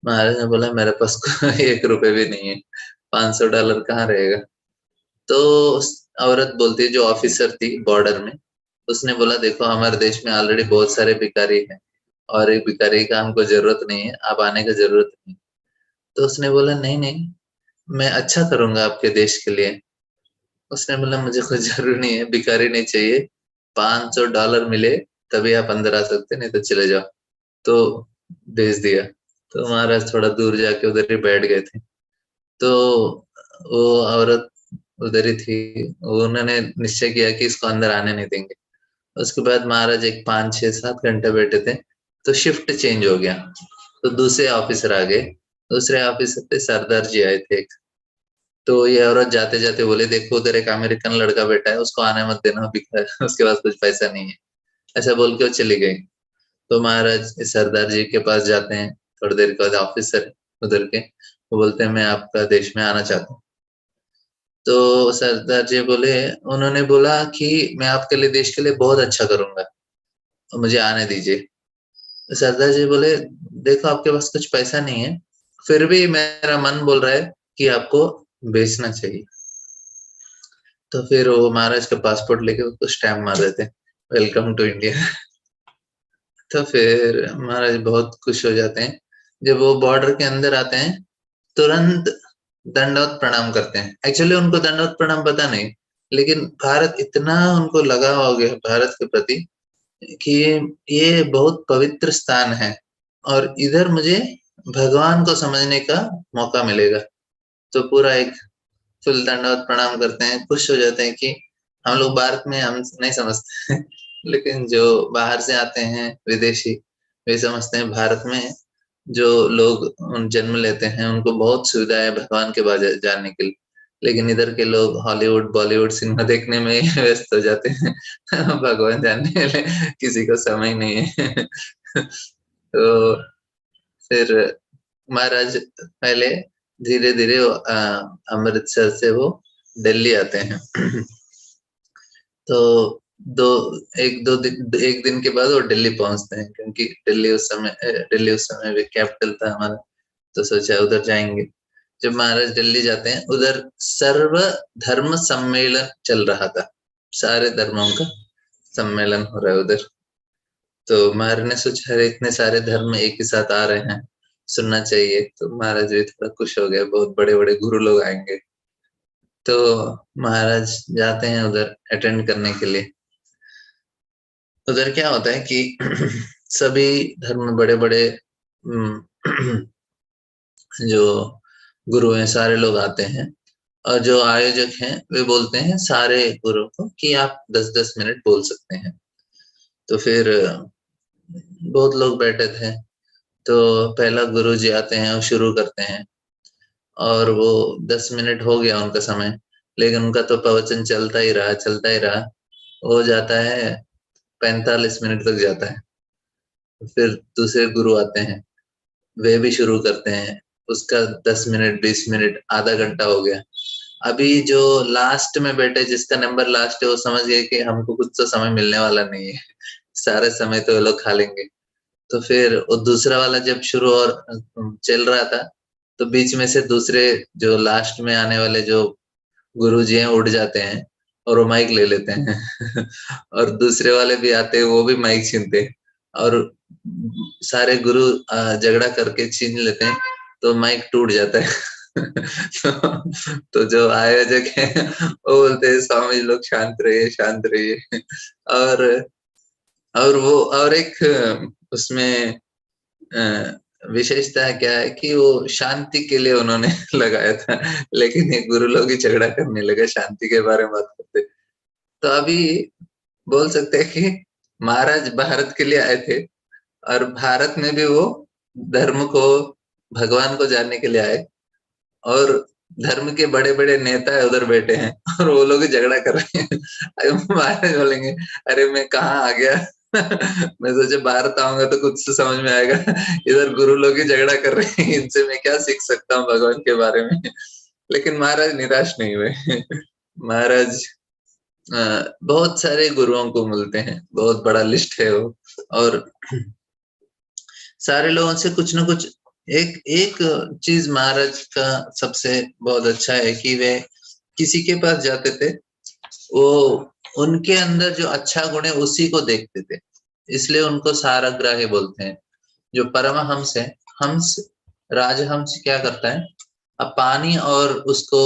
Speaker 1: महाराज ने बोला मेरे पास ₹1 भी नहीं है, $500 कहाँ रहेगा? तो उस औरत बोलती है, जो ऑफिसर थी बॉर्डर में, उसने बोला देखो हमारे देश में ऑलरेडी बहुत सारे भिखारी हैं, और एक भिखारी का हमको ज़रूरत नहीं है, आप आने का ज़रूरत नहीं। तो उसने बोला नहीं, मैं अच्छा करूँगा आपके देश के लिए। उसने बोला मुझे कोई ज़रूरी नहीं है, भिखारी नहीं चाहिए, $500 मिले तभी आप अंदर आ सकते हैं, नहीं तो चले जाओ। तो भेज दिया। तो महाराज थोड़ा दूर जाके उधर ही बैठ गए थे। तो वो औरत उधर ही थी, उन्होंने निश्चय किया कि इसको अंदर आने नहीं देंगे। उसके बाद महाराज एक 5, 6, 7 घंटे बैठे थे, तो शिफ्ट चेंज हो गया। तो दूसरे ऑफिसर आ गए, दूसरे ऑफिसर पे सरदार जी आए थे एक। तो ये औरत जाते-जाते बोली, देखो उधर एक अमेरिकन लड़का बैठा है, उसको आने मत देना, उसके पास कुछ पैसा नहीं है। ऐसा बोल के वो चली गई। तो महाराज इस सरदार जी के पास जाते हैं, थोड़ी देर के बाद ऑफिसर उधर के, वो बोलते हैं मैं आपका देश में आना चाहता हूँ। तो सरदार जी बोले, उन्होंने बोला कि मैं आपके लिए, देश के लिए बहुत अच्छा करूँगा, तो मुझे आने दीजिए। तो सरदार जी बोले, देखो आपके पास कुछ पैसा नहीं है, फिर भी मेरा मन बोल रहा है कि आपको भेजना चाहिए। तो फिर वो महाराज का पासपोर्ट लेके उसको स्टैम्प मार देते हैं, वेलकम टू इंडिया। तो फिर महाराज बहुत खुश हो जाते हैं। जब वो बॉर्डर के अंदर आते हैं, तुरंत दंडवत प्रणाम करते हैं। एक्चुअली उनको दंडवत प्रणाम पता नहीं, लेकिन भारत इतना उनको लगाव हो गया भारत के प्रति कि ये बहुत पवित्र स्थान है, और इधर मुझे भगवान को समझने का मौका मिलेगा। तो पूरा एक फुल दंडवत प्रणाम करते हैं, खुश हो जाते हैं कि हम लोग भारत में हम नहीं समझते लेकिन जो बाहर से आते हैं विदेशी, वे समझते हैं भारत में जो लोग जन्म लेते हैं उनको बहुत सुविधा है भगवान के पास जाने के लिए, लेकिन इधर के लोग हॉलीवुड, बॉलीवुड सिनेमा देखने में ही व्यस्त हो जाते हैं। भगवान जानने के लिए किसी को समय नहीं है। तो फिर महाराज पहले धीरे-धीरे अमृतसर से वो दिल्ली आते हैं। तो 2 1-2 दिन 1 दिन के बाद वो दिल्ली पहुँचते हैं, क्योंकि दिल्ली उस समय भी कैपिटल था हमारा, तो सोचा उधर जाएँगे। जब महाराज दिल्ली जाते हैं, उधर सर्व धर्म सम्मेलन चल रहा था। सारे धर्मों का सम्मेलन हो रहा है उधर। तो महाराज ने सोचा अरे इतने सारे धर्म एक ही साथ आ रहे हैं, सुनना चाहिए। तो महाराज भी थोड़ा खुश हो गए, बहुत बड़े-बड़े गुरु लोग आएँगे। तो महाराज जाते हैं उधर अटेंड करने के लिए। उधर क्या होता है कि सभी धर्म बड़े-बड़े उम, जो गुरु हैं सारे लोग आते हैं, और जो आयोजक हैं वे बोलते हैं सारे गुरु को कि आप 10-10 मिनट बोल सकते हैं। तो फिर बहुत लोग बैठे थे, तो पहला गुरुजी आते हैं और शुरू करते हैं, और वो 10 मिनट हो गया उनका समय, लेकिन उनका तो प्रवचन चलता ही रहा, हो जाता है 45 मिनट तक जाता है। फिर दूसरे गुरु आते हैं, वे भी शुरू करते हैं, उसका 10 मिनट, 20 मिनट, आधा घंटा हो गया। अभी जो लास्ट में बैठे जिसका नंबर लास्ट है वो समझ गए कि हमको कुछ तो समय मिलने वाला नहीं है, सारा समय तो ये लोग खा लेंगे। तो फिर वो दूसरा वाला जब शुरू और चल रहा था, तो बीच में से दूसरे जो लास्ट में आने वाले जो गुरुजी हैं उठ जाते हैं और वो माइक ले लेते हैं। और दूसरे वाले भी आते हैं, वो भी माइक छीनते हैं, और सारे गुरु झगड़ा करके छीन लेते हैं, तो माइक टूट जाता है। तो जो आयोजक हैं वो बोलते हैं स्वामी लोग शांत रहिए। और वो और एक उसमें विशेषता क्या है कि वो शांति के लिए उन्होंने लगाया था, लेकिन ये गुरु लोग ही झगड़ा करने लगे शांति के बारे में बात करते। तो अभी बोल सकते हैं कि महाराज भारत के लिए आए थे, और भारत में भी वो धर्म को, भगवान को जानने के लिए आए, और धर्म के बड़े-बड़े नेता उधर बैठे हैं और वो लोग ही झगड़ा कर रहे हैं। महाराज बोलेंगे, अरे मैं कहाँ आ गया? मैं सोचा भारत आऊँगा तो कुछ तो समझ में आएगा। इधर गुरु लोग ही झगड़ा कर रहे हैं, इनसे मैं क्या सीख सकता हूँ भगवान के बारे में? लेकिन महाराज निराश नहीं हुए। महाराज बहुत सारे गुरुओं को मिलते हैं, बहुत बड़ा लिस्ट है वो, और सारे लोगों से कुछ न कुछ एक एक चीज़ महाराज का सबसे बहुत अच्छा है कि वे किसी के पास जाते थे, वो उनके अंदर जो अच्छा गुण है उसी को देखते थे, इसलिए उनको सारग्राही बोलते हैं। जो परमहंस है, हंस, राजहंस क्या करता है, अब पानी और उसको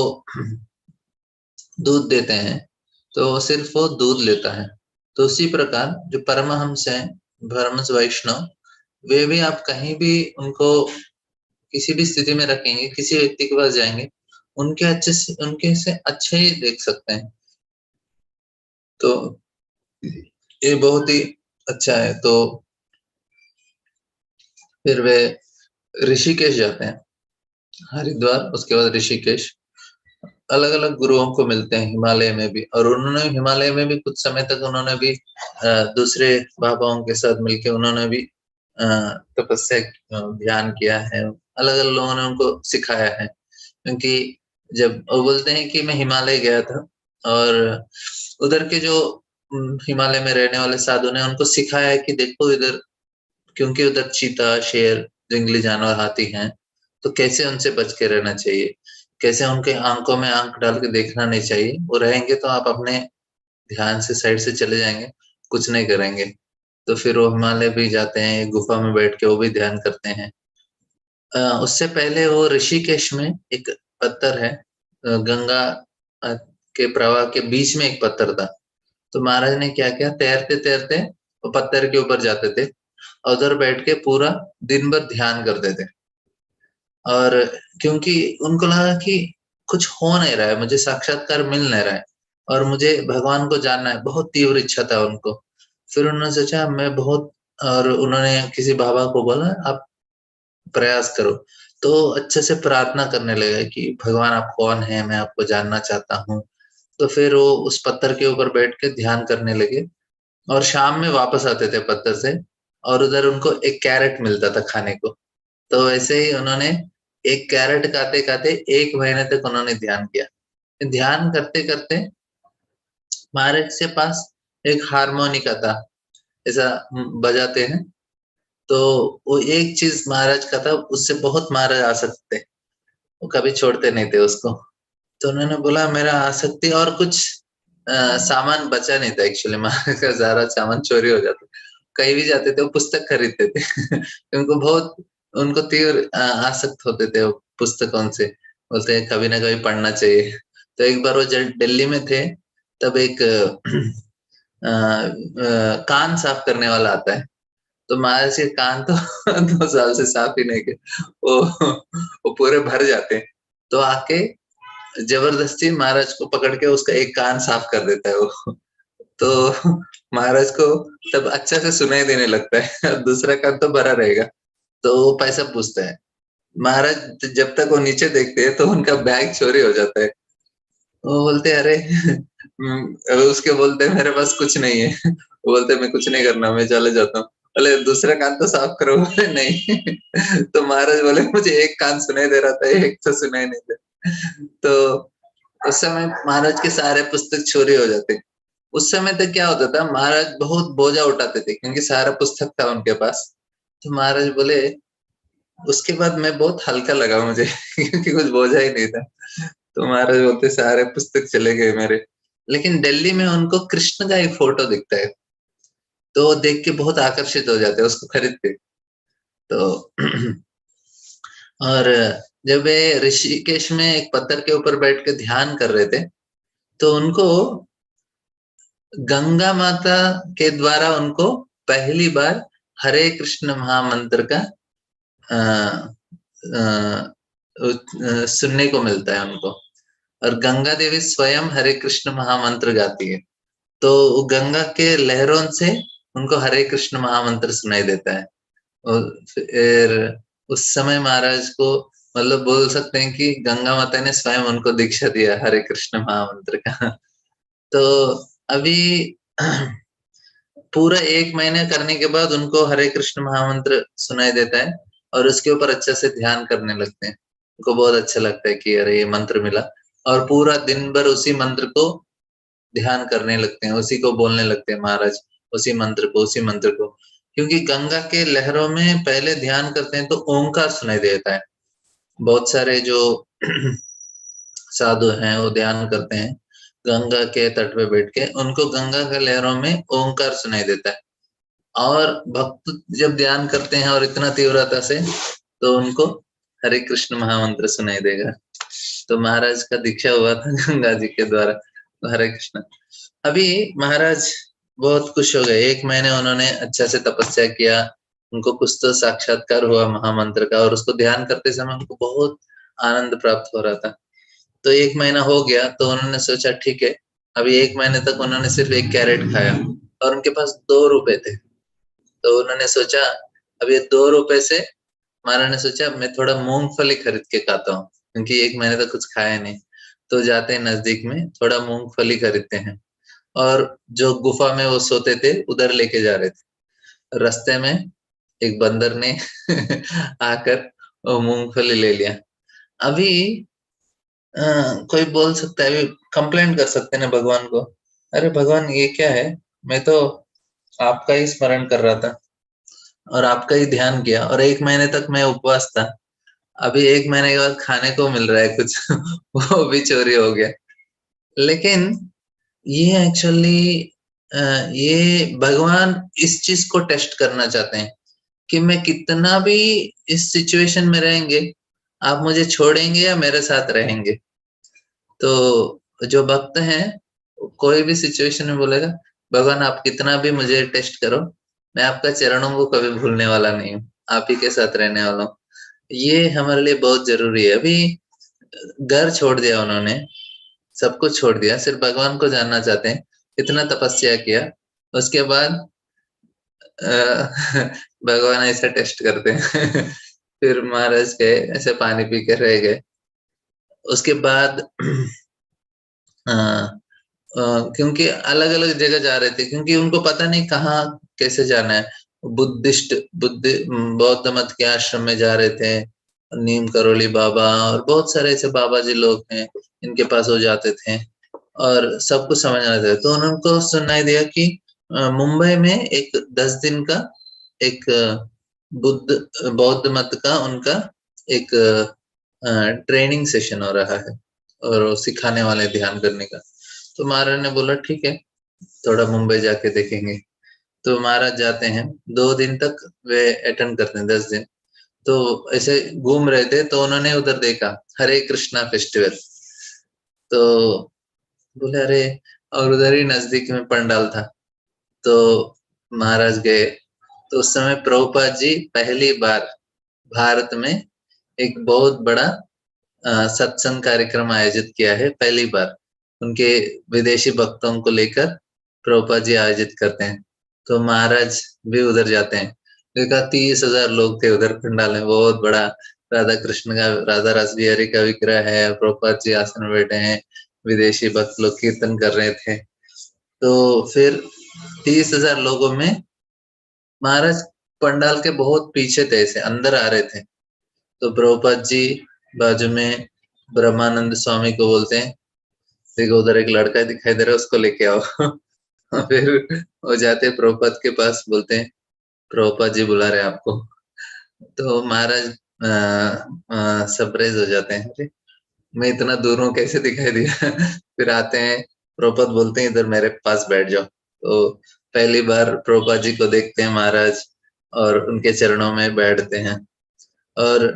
Speaker 1: दूध देते हैं, तो सिर्फ वो दूध लेता है। तो उसी प्रकार जो परमहंस हैं, परमहंस वैष्णव, वे भी आप कहीं भी उनको किसी भी स्थिति में रखेंगे, किसी व्यक्ति के पास जाएँगे, उनके से अच्छे ही देख सकते हैं। तो ये बहुत ही अच्छा है। तो फिर वे ऋषिकेश जाते हैं, हरिद्वार उसके बाद ऋषिकेश। अलग-अलग गुरुओं को मिलते हैं हिमालय में भी, और उन्होंने हिमालय में भी कुछ समय तक उन्होंने भी दूसरे बाबाओं के साथ मिलके उन्होंने भी अ, तपस्या ध्यान किया है। अलग-अलग लोगों ने उनको सिखाया है, क्योंकि जब वो बोलते हैं कि मैं हिमालय गया था, और उधर के जो हिमालय में रहने वाले साधु ने उनको सिखाया है कि देखो इधर, क्योंकि उधर चीता, शेर, जंगली जानवर, हाथी हैं, तो कैसे उनसे बच के रहना चाहिए, कैसे उनके आँखों में आँख डाल के देखना नहीं चाहिए, वो रहेंगे तो आप अपने ध्यान से साइड से चले जाएँगे, कुछ नहीं करेंगे। तो फिर वो हिमालय भी जाते हैं, एक गुफा में बैठ के वो भी ध्यान करते हैं। उससे पहले वो ऋषिकेश में एक पत्थर है, गंगा अ, के प्रवाह के बीच में एक पत्थर था। तो महाराज ने क्या किया, तैरते-तैरते वो पत्थर के ऊपर जाते थे, और उधर बैठ के पूरा दिन भर ध्यान करते थे। और क्योंकि उनको लगा कि कुछ हो नहीं रहा है, मुझे साक्षात्कार मिल नहीं रहा है, और मुझे भगवान को जानना है, बहुत तीव्र इच्छा था उनको। फिर उन्होंने सोचा मैं बहुत, और उन्होंने किसी बाबा को बोला, आप प्रयास करो। तो अच्छे से प्रार्थना करने लगे कि भगवान आप कौन हैं? मैं आपको जानना चाहता हूँ। तो फिर वो उस पत्थर के ऊपर बैठ के ध्यान करने लगे और शाम में वापस आते थे पत्थर से और उधर उनको एक कैरेट मिलता था खाने को। तो वैसे ही उन्होंने एक कैरेट खाते-खाते 1 महीने तक उन्होंने ध्यान किया। ध्यान करते-करते महाराज के पास एक हारमोनिका था, ऐसा बजाते हैं। तो वो एक चीज़ महाराज का था, उससे बहुत महाराज आसक्त थे। वो कभी छोड़ते नहीं थे उसको। तो उन्होंने बोला मेरा आसक्ति और कुछ सामान बचा नहीं था एक्चुअली महाराज का सारा सामान चोरी हो जाता। कहीं भी जाते थे वो पुस्तक खरीदते थे। उनको बहुत उनको तीव्र आसक्त होते थे वो पुस्तकों से। बोलते हैं कभी ना कभी पढ़ना चाहिए। तो एक बार वो जब दिल्ली में थे, तब एक कान साफ करने वाला आता है। तो महाराज के कान तो 2 साल से साफ ही नहीं किए। वो वो पूरे भर जाते हैं। तो आके ज़बरदस्ती महाराज को पकड़ के उसका एक कान साफ कर देता है वो। तो महाराज को तब अच्छा से सुनाई देने लगता है, दूसरा कान तो भरा रहेगा। तो वो पैसा पूछता है। महाराज जब तक वो नीचे देखते हैं तो उनका बैग चोरी हो जाता है। वो बोलते हैं अरे उसके बोलते हैं मेरे पास कुछ नहीं है। वो बोलते हैं मैं कुछ नहीं करना, मैं चले जाता हूँ। बोले दूसरा कान तो साफ करो, बोले नहीं। तो महाराज बोले मुझे एक कान सुनाई दे रहा था, एक तो सुनाई नहीं दे। तो उस समय महाराज के सारे पुस्तक चोरी हो जाते। उस समय तक क्या होता था महाराज बहुत बोझा उठाते थे क्योंकि सारा पुस्तक था उनके पास। तो महाराज बोले उसके बाद मैं बहुत हल्का लगा मुझे क्योंकि कुछ बोझा ही नहीं था। तो महाराज बोलते सारे पुस्तक चले गए मेरे। लेकिन दिल्ली में उनको कृष्ण का एक फ़ोटो दिखता है, तो वो देख के बहुत आकर्षित हो जाते हैं, उसको खरीदते। तो और जब ये ऋषिकेश में एक पत्थर के ऊपर बैठ के ध्यान कर रहे थे, तो उनको गंगा माता के द्वारा उनको पहली बार हरे कृष्ण महामंत्र का अ अ सुनने को मिलता है उनको। और गंगा देवी स्वयं हरे कृष्ण महामंत्र गाती है। तो गंगा के लहरों से उनको हरे कृष्ण महामंत्र सुनाई देता है। और फिर उस समय महाराज को मतलब बोल सकते हैं कि गंगा माता ने स्वयं उनको दीक्षा दिया हरे कृष्ण महामंत्र का। तो अभी पूरा 1 महीने करने के बाद उनको हरे कृष्ण महामंत्र सुनाई देता है और उसके ऊपर अच्छे से ध्यान करने लगते हैं। उनको बहुत अच्छा लगता है कि अरे ये मंत्र मिला और पूरा दिन भर उसी मंत्र को ध्यान करने लगते हैं, उसी को बोलने लगते हैं महाराज, उसी मंत्र को। क्योंकि गंगा के लहरों में पहले ध्यान करते हैं तो ओंकार सुनाई देता है। बहुत सारे जो साधु हैं वो ध्यान करते हैं, गंगा के तट पे बैठ के, उनको गंगा के लहरों में ओंकार सुनाई देता है। और भक्त जब ध्यान करते हैं और इतना तीव्रता से, तो उनको हरे कृष्ण महामंत्र सुनाई देगा। तो महाराज का दीक्षा हुआ था गंगा जी के द्वारा, तो हरे कृष्ण। अभी महाराज बहुत खुश हो गए, 1 महीने उन्होंने अच्छा से तपस्या किया, उनको कुछ तो साक्षात्कार हुआ महामंत्र का और उसको ध्यान करते समय उनको बहुत आनंद प्राप्त हो रहा था। तो 1 महीना हो गया, तो उन्होंने सोचा ठीक है, अभी 1 महीने तक उन्होंने सिर्फ़ 1 कैरेट खाया और उनके पास ₹2 थे। तो उन्होंने सोचा, अब ये ₹2 से महाराज ने सोचा मैं थोड़ा मूँगफली खरीद के खाता हूँ, क्योंकि 1 महीने तक कुछ खाया नहीं। तो जाते हैं नज़दीक में, थोड़ा मूँगफली खरीदते हैं और जो गुफ़ा में वो सोते थे, उधर लेके जा रहे थे। रास्ते में एक बंदर ने आकर वो मूँगफली ले लिया। अभी अ, कोई बोल सकता है, अभी कंप्लेंट कर सकते हैं ना भगवान को, "अरे भगवान ये क्या है? मैं तो आपका ही स्मरण कर रहा था और आपका ही ध्यान किया और 1 महीने तक मैं उपवास था। अभी 1 महीने के बाद खाने को मिल रहा है कुछ वो भी चोरी हो गया।" लेकिन ये एक्चुअली ये भगवान इस चीज़ को टेस्ट करना चाहते हैं कि मैं कितना भी इस सिचुएशन में रहेंगे, आप मुझे छोड़ेंगे या मेरे साथ रहेंगे? तो जो भक्त हैं, कोई भी सिचुएशन में बोलेगा, भगवान आप कितना भी मुझे टेस्ट करो, मैं आपका चरणों को कभी भूलने वाला नहीं हूँ, आप ही के साथ रहने वाला हूँ। ये हमारे लिए बहुत ज़रूरी है। अभी घर छोड़ दिया उन्होंने, सब कुछ छोड़ दिया, सिर्फ़ भगवान को जानना चाहते हैं, इतना तपस्या किया, उसके बाद अ, भगवान ऐसा टेस्ट करते हैं। फिर महाराज गए, ऐसे पानी पी के रह गए। उसके बाद अ क्योंकि अलग-अलग जगह जा रहे थे, क्योंकि उनको पता नहीं कहाँ कैसे जाना है। बौद्ध मत के आश्रम में जा रहे थे, नीम करोली बाबा और बहुत सारे ऐसे बाबा जी लोग हैं, इनके पास वो जाते थे और सब कुछ समझ आ रहा था। तो उनको सुनाई दिया कि मुंबई में एक 10 दिन का एक बौद्ध मत का उनका एक ट्रेनिंग सेशन हो रहा है और वो सिखाने वाले ध्यान करने का। तो महाराज ने बोला ठीक है, थोड़ा मुंबई जाके देखेंगे। तो महाराज जाते हैं, 2 दिन तक वे अटेंड करते हैं, 10 दिन। तो ऐसे घूम रहे थे तो उन्होंने उधर देखा हरे कृष्णा फेस्टिवल। तो बोले अरे, और उधर ही नजदीक में पंडाल था। तो महाराज गए, तो उस समय प्रभुपाद जी पहली बार भारत में एक बहुत बड़ा सत्संग कार्यक्रम आयोजित किया है, पहली बार। उनके विदेशी भक्तों को लेकर प्रभुपाद जी आयोजित करते हैं। तो महाराज भी उधर जाते हैं। देखा 30,000 लोग थे उधर पंडाल में, बहुत बड़ा राधा कृष्ण का, राधा रास बिहारी का विग्रह है, प्रभुपाद जी आसन में बैठे हैं, विदेशी भक्त लोग कीर्तन कर रहे थे। तो फिर 30,000 लोगों में महाराज पंडाल के बहुत पीछे थे, ऐसे अंदर आ रहे थे। तो प्रभुपाद जी बाजू में ब्रह्मानंद स्वामी को बोलते हैं, देखो उधर एक लड़का दिखाई दे रहा है, उसको लेके आओ। फिर वो जाते हैं प्रभुपाद के पास, बोलते हैं प्रभुपाद जी बुला रहे हैं आपको। तो महाराज सरप्राइज हो जाते हैं, अरे मैं इतना दूर हूँ, कैसे दिखाई दिया। फिर आते हैं, प्रभुपाद बोलते हैं इधर मेरे पास बैठ जाओ। तो पहली बार प्रभुपाद जी को देखते हैं महाराज और उनके चरणों में बैठते हैं। और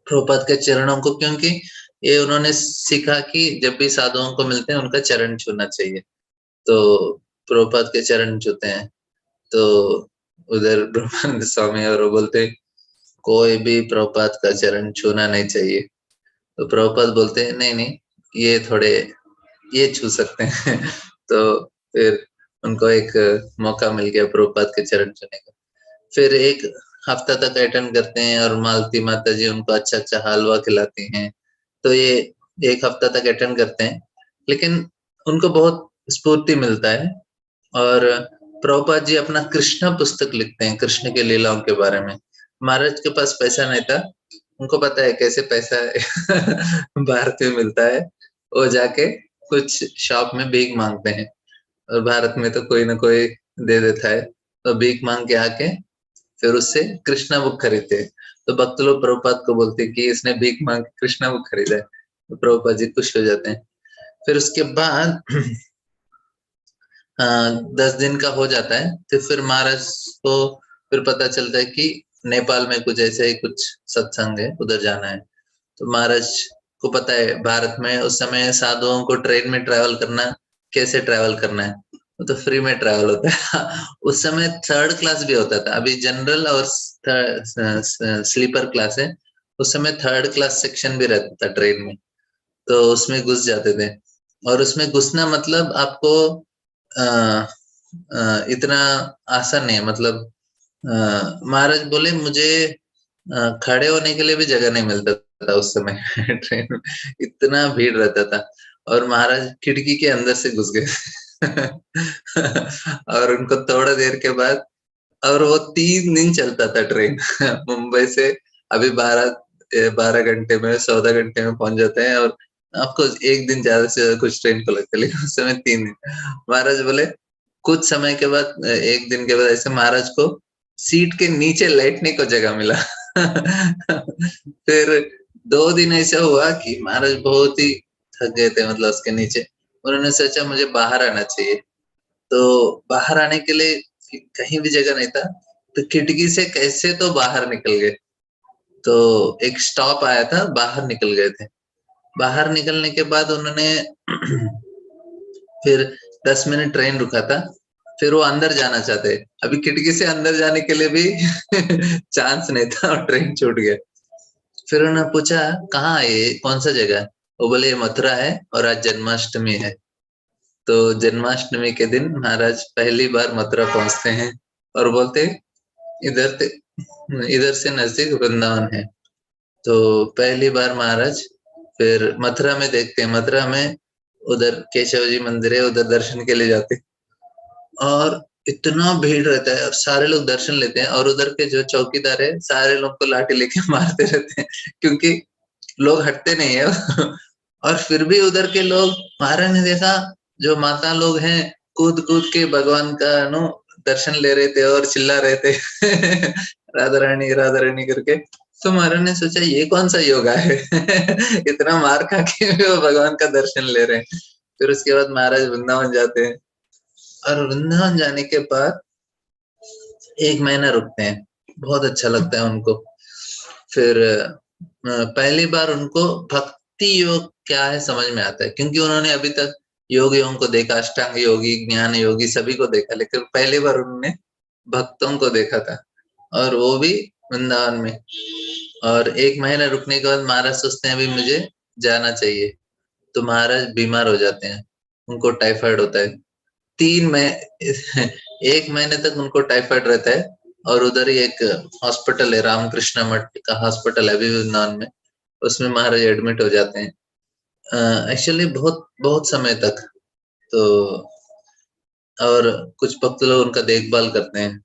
Speaker 1: प्रभुपाद के चरणों को, क्योंकि ये उन्होंने सीखा कि जब भी साधुओं को मिलते हैं उनका चरण छूना चाहिए, तो प्रभुपाद के चरण छूते हैं। तो उधर ब्रह्मानंद स्वामी और वो बोलते हैं कोई भी प्रभुपाद का चरण छूना नहीं चाहिए। तो प्रभुपाद बोलते हैं नहीं नहीं, ये थोड़े ये छू सकते हैं। तो फिर उनको एक मौका मिल गया प्रभुपाद के चरण छूने का। फिर 1 हफ्ता तक अटेंड करते हैं और मालती माता जी उनको अच्छा-अच्छा हलवा खिलाती हैं। तो ये 1 हफ्ता तक अटेंड करते हैं, लेकिन उनको बहुत स्फूर्ति मिलता है और प्रभुपाद जी अपना कृष्णा पुस्तक लिखते हैं, कृष्ण के लीलाओं के बारे में। महाराज के पास पैसा नहीं था, उनको पता है कैसे पैसा भारत में मिलता है। वो जाके कुछ शॉप में भीख माँगते हैं और भारत में तो कोई न कोई दे देता है। तो भीख माँग के आके फिर उससे कृष्णा बुक खरीदते हैं। तो भक्त लोग प्रभुपाद को बोलते हैं कि इसने भीख माँग के कृष्णा बुक खरीदा है। तो प्रभुपाद जी खुश हो जाते हैं। फिर उसके बाद 10 दिन का हो जाता है, तो फिर महाराज को फिर पता चलता है कि नेपाल में कुछ ऐसे ही कुछ सत्संग है, उधर जाना है। तो महाराज को पता है भारत में उस समय साधुओं को ट्रेन में ट्रैवल करना, कैसे ट्रैवल करना है, वो तो फ्री में ट्रैवल होता है। उस समय 3rd क्लास भी होता था, अभी जनरल और स्लीपर क्लास है। उस समय 3rd क्लास सेक्शन भी रहता था ट्रेन में, तो उसमें घुस जाते थे। और उसमें घुसना मतलब आपको अ इतना आसान नहीं है, मतलब महाराज बोले मुझे खड़े होने के लिए भी जगह नहीं मिलता था उस समय। ट्रेन में इतना भीड़ रहता था और महाराज खिड़की के अंदर से घुस गए। और उनको थोड़ा देर के बाद, और वो 3 दिन चलता था ट्रेन। मुंबई से अभी 12 घंटे में, 14 घंटे में पहुँच जाते हैं और आपको 1 दिन ज़्यादा से ज़्यादा कुछ ट्रेन को लगता है, लेकिन उस समय 3 दिन। महाराज बोले कुछ समय के बाद 1 दिन के बाद ऐसे महाराज को सीट के नीचे लेटने को जगह मिला। फिर 2 दिन ऐसा हुआ कि महाराज बहुत ही थक गए थे, मतलब उसके नीचे। उन्होंने सोचा मुझे बाहर आना चाहिए। तो बाहर आने के लिए कहीं भी जगह नहीं था, तो खिड़की से कैसे तो बाहर निकल गए। तो एक स्टॉप आया था, बाहर निकल गए थे। बाहर निकलने के बाद उन्होंने फिर 10 मिनट ट्रेन रुका था, फिर वो अंदर जाना चाहते। अभी खिड़की से अंदर जाने के लिए भी चांस नहीं था और ट्रेन छूट गया। फिर उन्होंने पूछा कहाँ है ये, कौन-सा जगह है? वो बोले ये मथुरा है और आज जन्माष्टमी है। तो जन्माष्टमी के दिन महाराज पहली बार मथुरा पहुँचते हैं और बोलते इधर ते इधर से नज़दीक वृंदावन है। तो पहली बार महाराज फिर मथुरा में देखते हैं, मथुरा में उधर केशव जी मंदिर है, उधर दर्शन के लिए जाते हैं और इतना भीड़ रहता है और सारे लोग दर्शन लेते हैं और उधर के जो चौकीदार है, सारे लोग को लाठी लेके मारते रहते हैं क्योंकि लोग हटते नहीं है और फिर भी उधर के लोग महाराज ने देखा जो माता लोग हैं कूद-कूद के भगवान का नो दर्शन ले रहे थे और चिल्ला रहे थे राधा रानी करके। तो महाराज ने सोचा ये कौन-सा योगा है इतना मार खा के भी वो भगवान का दर्शन ले रहे हैं। फिर उसके बाद महाराज वृंदावन जाते हैं और वृंदावन जाने के बाद 1 महीना रुकते हैं। बहुत अच्छा लगता है उनको। फिर पहली बार उनको भक्ति योग क्या है समझ में आता है क्योंकि उन्होंने अभी तक योगियों को देखा, अष्टांग योगी, ज्ञान योगी सभी को देखा, लेकिन पहली बार उन्होंने भक्तों को देखा था और वो भी वृंदावन में। और 1 महीना रुकने के बाद महाराज सोचते हैं अभी मुझे जाना चाहिए, तो महाराज बीमार हो जाते हैं, उनको टाइफाइड होता है। 3 मह 1 महीने तक उनको टाइफाइड रहता है और उधर ही एक हॉस्पिटल है, रामकृष्ण मठ का हॉस्पिटल है अभी वृंदावन में, उसमें महाराज एडमिट हो जाते हैं। एक्चुअली बहुत बहुत समय तक तो और कुछ भक्त लोग उनका देखभाल करते हैं।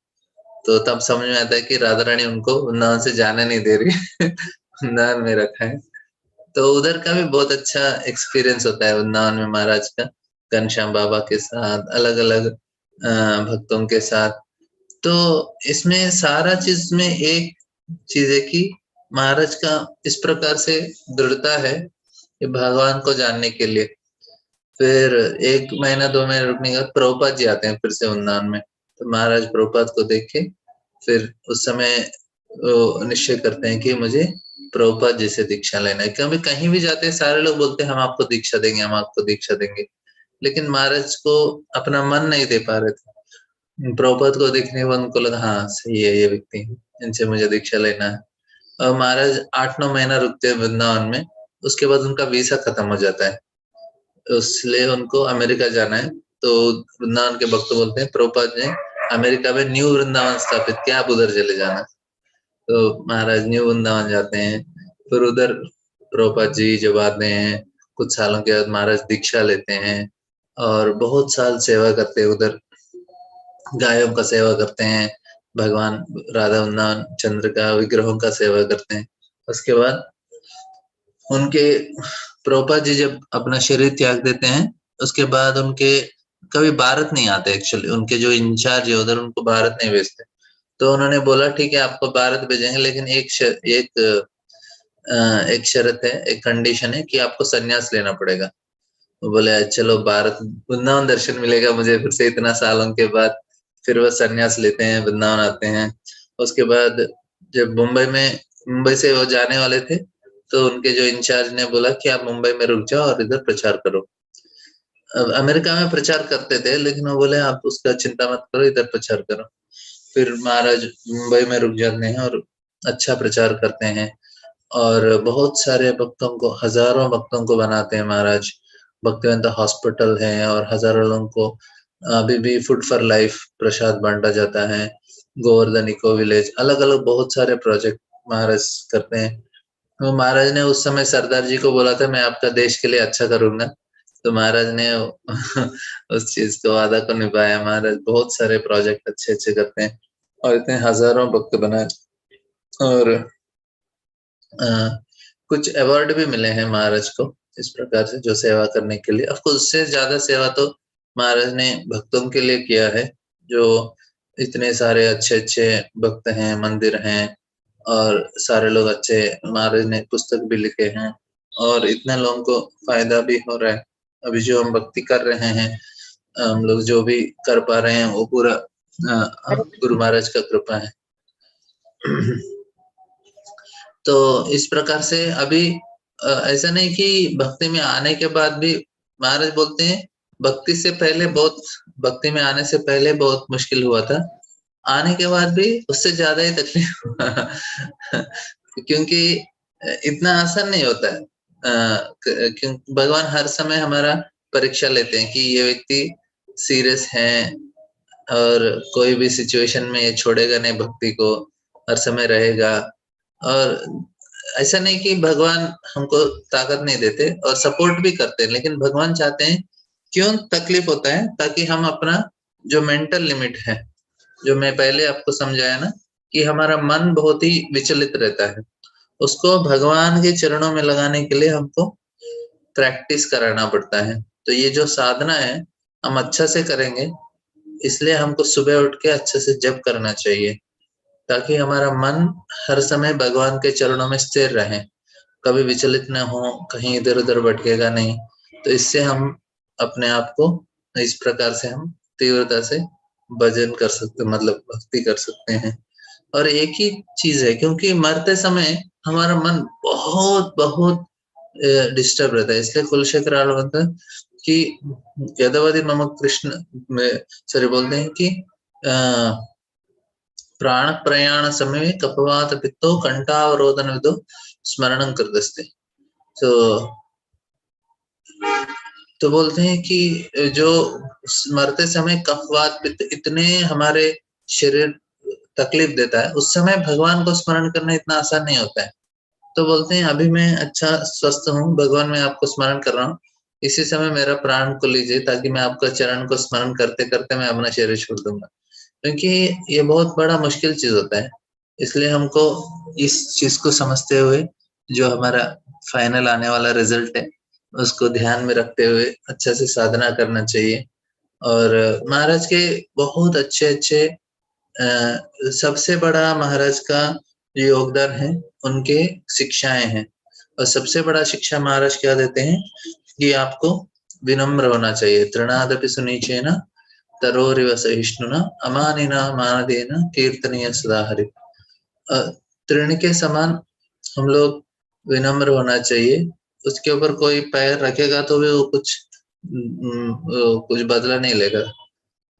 Speaker 1: तो तब समझ में आता है कि राधा रानी उनको वृंदावन से जाने नहीं दे रही है वृंदावन में रखा है। तो उधर का भी बहुत अच्छा एक्सपीरियंस होता है वृंदावन में महाराज का, घनश्याम बाबा के साथ, अलग-अलग भक्तों के साथ। तो इसमें सारा चीज़ में एक चीज़ है कि महाराज का इस प्रकार से दृढ़ता है कि भगवान को जानने के लिए। फिर 1 महीना 2 महीने रुकने के बाद प्रभुपाद जी आते हैं फिर से वृंदावन में। तो महाराज प्रभुपाद को देख के फिर उस समय वो निश्चय करते हैं कि मुझे प्रभुपाद जी से दीक्षा लेना है। क्योंकि कहीं भी जाते हैं सारे लोग बोलते हैं हम आपको दीक्षा देंगे, हम आपको दीक्षा देंगे। लेकिन महाराज को अपना मन नहीं दे पा रहे थे। प्रभुपाद को देखने के बाद उनको लगा हाँ, सही है ये व्यक्ति, इनसे मुझे दीक्षा लेना है। और महाराज 8-9 महीना रुकते हैं वृंदावन में, उसके बाद उनका वीज़ा खत्म हो जाता है। इसलिए उनको अमेरिका जाना है, तो वृंदावन के भक्त बोलते हैं प्रभुपाद ने अमेरिका में न्यू वृंदावन स्थापित किया, आप उधर चले जाना। तो महाराज न्यू वृंदावन जाते हैं, फिर उधर प्रभुपाद जी जब आते हैं, कुछ सालों के बाद महाराज दीक्षा लेते हैं और बहुत साल सेवा करते हैं उधर, गायों का सेवा करते हैं, भगवान राधा वृंदावन चंद्र का विग्रहों का सेवा करते हैं। उसके बाद उनके प्रभुपाद जी जब अपना शरीर त्याग देते हैं, उसके बाद उनके कभी भारत नहीं आते एक्चुअली, उनके जो इंचार्ज है उधर उनको भारत नहीं भेजते। तो उन्होंने बोला ठीक है आपको भारत भेजेंगे लेकिन एक शर्त है, एक कंडीशन है कि आपको सन्यास लेना पड़ेगा। वो बोले चलो भारत वृंदावन दर्शन मिलेगा मुझे फिर से इतना सालों के बाद। फिर वो सन्यास लेते हैं, वृंदावन आते हैं। उसके बाद जब मुंबई से वो जाने वाले थे, तो उनके जो इंचार्ज ने बोला कि आप मुंबई में रुक जाओ और इधर प्रचार करो। अमेरिका में प्रचार करते थे लेकिन वो बोले आप उसका चिंता मत करो, इधर प्रचार करो। फिर महाराज मुंबई में रुक जाते हैं और अच्छा प्रचार करते हैं और बहुत सारे भक्तों को, हज़ारों भक्तों को बनाते हैं महाराज। भक्तिवेदांता हॉस्पिटल है और हज़ारों लोगों को अभी भी फूड फॉर लाइफ प्रसाद बाँटा जाता है। गोवर्धन इको विलेज, अलग-अलग बहुत सारे प्रोजेक्ट महाराज करते हैं। तो महाराज ने उस समय सरदार जी को बोला था मैं आपका देश के लिए अच्छा करूँगा। तो महाराज ने उस चीज़ को वादा को निभाया। महाराज बहुत सारे प्रोजेक्ट अच्छे-अच्छे करते हैं और इतने हज़ारों भक्त बनाए और अ, कुछ अवार्ड भी मिले हैं महाराज को इस प्रकार से जो सेवा करने के लिए। ऑफ कोर्स उससे ज़्यादा सेवा तो महाराज ने भक्तों के लिए किया है, जो इतने सारे अच्छे-अच्छे भक्त हैं, मंदिर हैं और सारे लोग अच्छे, महाराज ने पुस्तक भी लिखे हैं और इतने लोगों को फ़ायदा भी हो रहा है। अभी जो हम भक्ति कर रहे हैं, हम लोग जो भी कर पा रहे हैं वो पूरा गुरु महाराज का कृपा है। तो इस प्रकार से अभी ऐसा नहीं कि भक्ति में आने के बाद भी महाराज बोलते हैं भक्ति में आने से पहले बहुत मुश्किल हुआ था। आने के बाद भी उससे ज़्यादा ही तकलीफ हुआ क्योंकि इतना आसान नहीं होता है। क्यों भगवान हर समय हमारा परीक्षा लेते हैं कि ये व्यक्ति सीरियस है, और कोई भी सिचुएशन में ये छोड़ेगा नहीं भक्ति को, हर समय रहेगा। और ऐसा नहीं कि भगवान हमको ताकत नहीं देते और सपोर्ट भी करते हैं, लेकिन भगवान चाहते हैं, क्यों तकलीफ होता है, ताकि हम अपना जो मेंटल लिमिट है, जो मैं पहले आपको समझाया ना कि हमारा मन बहुत ही विचलित रहता है, उसको भगवान के चरणों में लगाने के लिए हमको प्रैक्टिस कराना पड़ता है। तो ये जो साधना है हम अच्छा से करेंगे, इसलिए हमको सुबह उठ के अच्छे से जप करना चाहिए, ताकि हमारा मन हर समय भगवान के चरणों में स्थिर रहे, कभी विचलित न हो, कहीं इधर-उधर भटकेगा नहीं। तो इससे हम अपने आप को इस प्रकार से हम तीव्रता से भजन कर सकते, मतलब भक्ति कर सकते हैं। और एक ही चीज़ है, क्योंकि मरते समय हमारा मन बहुत डिस्टर्ब रहता है, इसलिए कुलशेखर बोलता है कि यदावधि मम कृष्ण में सॉरी बोलते हैं कि प्राण प्रयाण समय कपवात पित्तो कंठावरोधन विदो स्मरणं कृतस्ते। तो बोलते हैं कि जो मरते समय कफवात पित्त इतने हमारे शरीर तकलीफ देता है, उस समय भगवान को स्मरण करना इतना आसान नहीं होता है। तो बोलते हैं अभी मैं अच्छा स्वस्थ हूँ, भगवान मैं आपको स्मरण कर रहा हूँ, इसी समय मेरा प्राण को लीजिए, ताकि मैं आपका चरण को स्मरण करते-करते मैं अपना शरीर छोड़ दूँगा। क्योंकि ये बहुत बड़ा मुश्किल चीज़ होता है, इसलिए हमको इस चीज़ को समझते हुए जो हमारा फाइनल आने वाला रिज़ल्ट है, उसको ध्यान में रखते हुए अच्छा से साधना करना चाहिए। और महाराज के बहुत अच्छे-अच्छे सबसे बड़ा महाराज का योगदान है, उनके शिक्षाएँ हैं। और सबसे बड़ा शिक्षा महाराज क्या देते हैं कि आपको विनम्र होना चाहिए। तृणादपि सुनीचेन तरोरिव सहिष्णुना अमानिना मानदेन कीर्तनीय सदा हरि। तृण के समान हम लोग विनम्र होना चाहिए। उसके ऊपर कोई पैर रखेगा तो भी वो कुछ बदला नहीं लेगा।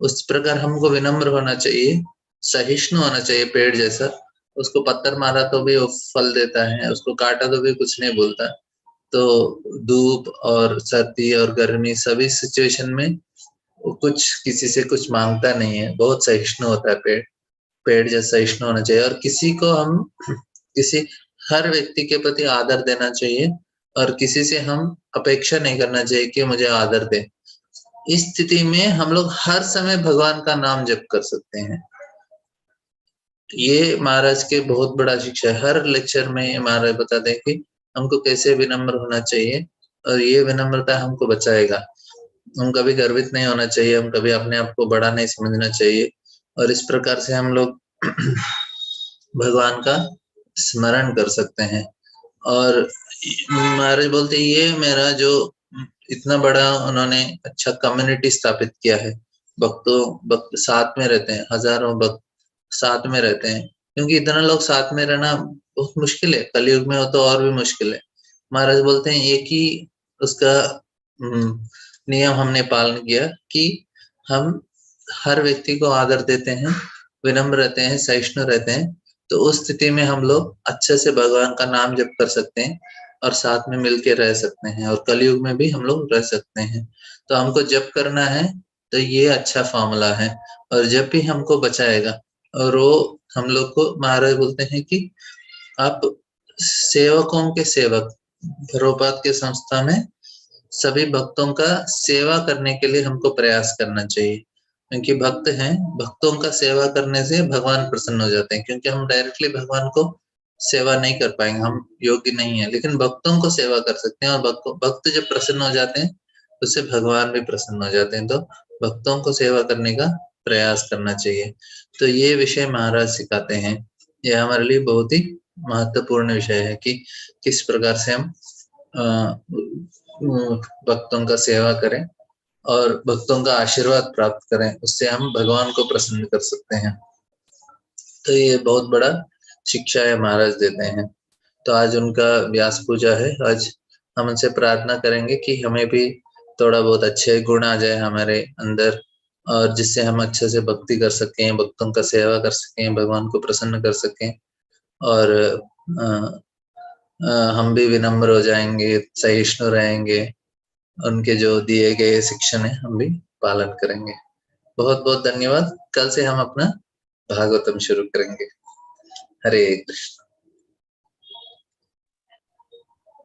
Speaker 1: उस प्रकार हमको विनम्र होना चाहिए, सहिष्णु होना चाहिए पेड़ जैसा। उसको पत्थर मारा तो भी वो फल देता है, उसको काटा तो भी कुछ नहीं बोलता। तो धूप और सर्दी और गर्मी सभी सिचुएशन में वो कुछ किसी से कुछ माँगता नहीं है, बहुत सहिष्णु होता है पेड़। पेड़ जैसा सहिष्णु होना चाहिए और किसी को हम किसी हर व्यक्ति के प्रति आदर देना चाहिए और किसी से हम अपेक्षा नहीं करना चाहिए कि मुझे आदर दें। इस स्थिति में हम लोग हर समय भगवान का नाम जप कर सकते हैं। ये महाराज के बहुत बड़ा शिक्षा है। हर लेक्चर में महाराज बताते हैं कि हमको कैसे विनम्र होना चाहिए और ये विनम्रता हमको बचाएगा। हम कभी गर्वित नहीं होना चाहिए, हम कभी अपने आप को बड़ा नहीं समझना चाहिए और इस प्रकार से हम लोग भगवान का स्मरण कर सकते हैं। और महाराज बोलते हैं ये मेरा जो इतना बड़ा उन्होंने अच्छा कम्युनिटी स्थापित किया है, भक्त साथ में रहते हैं, हजारों भक्त साथ में रहते हैं, क्योंकि इतना लोग साथ में रहना बहुत मुश्किल है, कलयुग में हो तो और भी मुश्किल है। महाराज बोलते हैं एक ही उसका नियम हमने पालन किया कि हम हर व्यक्ति को आदर देते हैं, विनम्र रहते हैं, सहिष्णु रहते हैं, तो उस स्थिति में हम लोग अच्छे से भगवान का नाम जप कर सकते हैं और साथ में मिलके रह सकते हैं और कलयुग में भी हम लोग रह सकते हैं। तो हमको जप करना है, तो ये अच्छा फ़ॉर्मूला है और जप ही हमको बचाएगा। और वो हम लोग को महाराज बोलते हैं कि आप सेवकों के सेवक, प्रभुपाद के संस्था में सभी भक्तों का सेवा करने के लिए हमको प्रयास करना चाहिए, क्योंकि भक्त हैं, भक्तों का सेवा करने से भगवान प्रसन्न हो जाते हैं, क्योंकि हम डायरेक्टली भगवान को सेवा नहीं कर पाएंगे, हम योग्य नहीं है, लेकिन भक्तों को सेवा कर सकते हैं और भक्त जब प्रसन्न हो जाते हैं उससे भगवान भी प्रसन्न हो जाते हैं। तो भक्तों को सेवा करने का प्रयास करना चाहिए। तो ये विषय महाराज सिखाते हैं। यह हमारे लिए बहुत ही महत्वपूर्ण विषय है कि किस प्रकार से हम भक्तों का सेवा करें और भक्तों का आशीर्वाद प्राप्त करें, उससे हम भगवान को प्रसन्न कर सकते हैं। तो ये बहुत बड़ा शिक्षा है महाराज देते हैं। तो आज उनका व्यास पूजा है, आज हम उनसे प्रार्थना करेंगे कि हमें भी थोड़ा बहुत अच्छे गुण आ जाए हमारे अंदर और जिससे हम अच्छे से भक्ति कर सकें, भक्तों का सेवा कर सकें, भगवान को प्रसन्न कर सकें और हम भी विनम्र हो जाएँगे, सहिष्णु रहेंगे, उनके जो दिए गए शिक्षण है हम भी पालन करेंगे। बहुत-बहुत धन्यवाद। कल से हम अपना भागवतम शुरू करेंगे। हरे कृष्ण।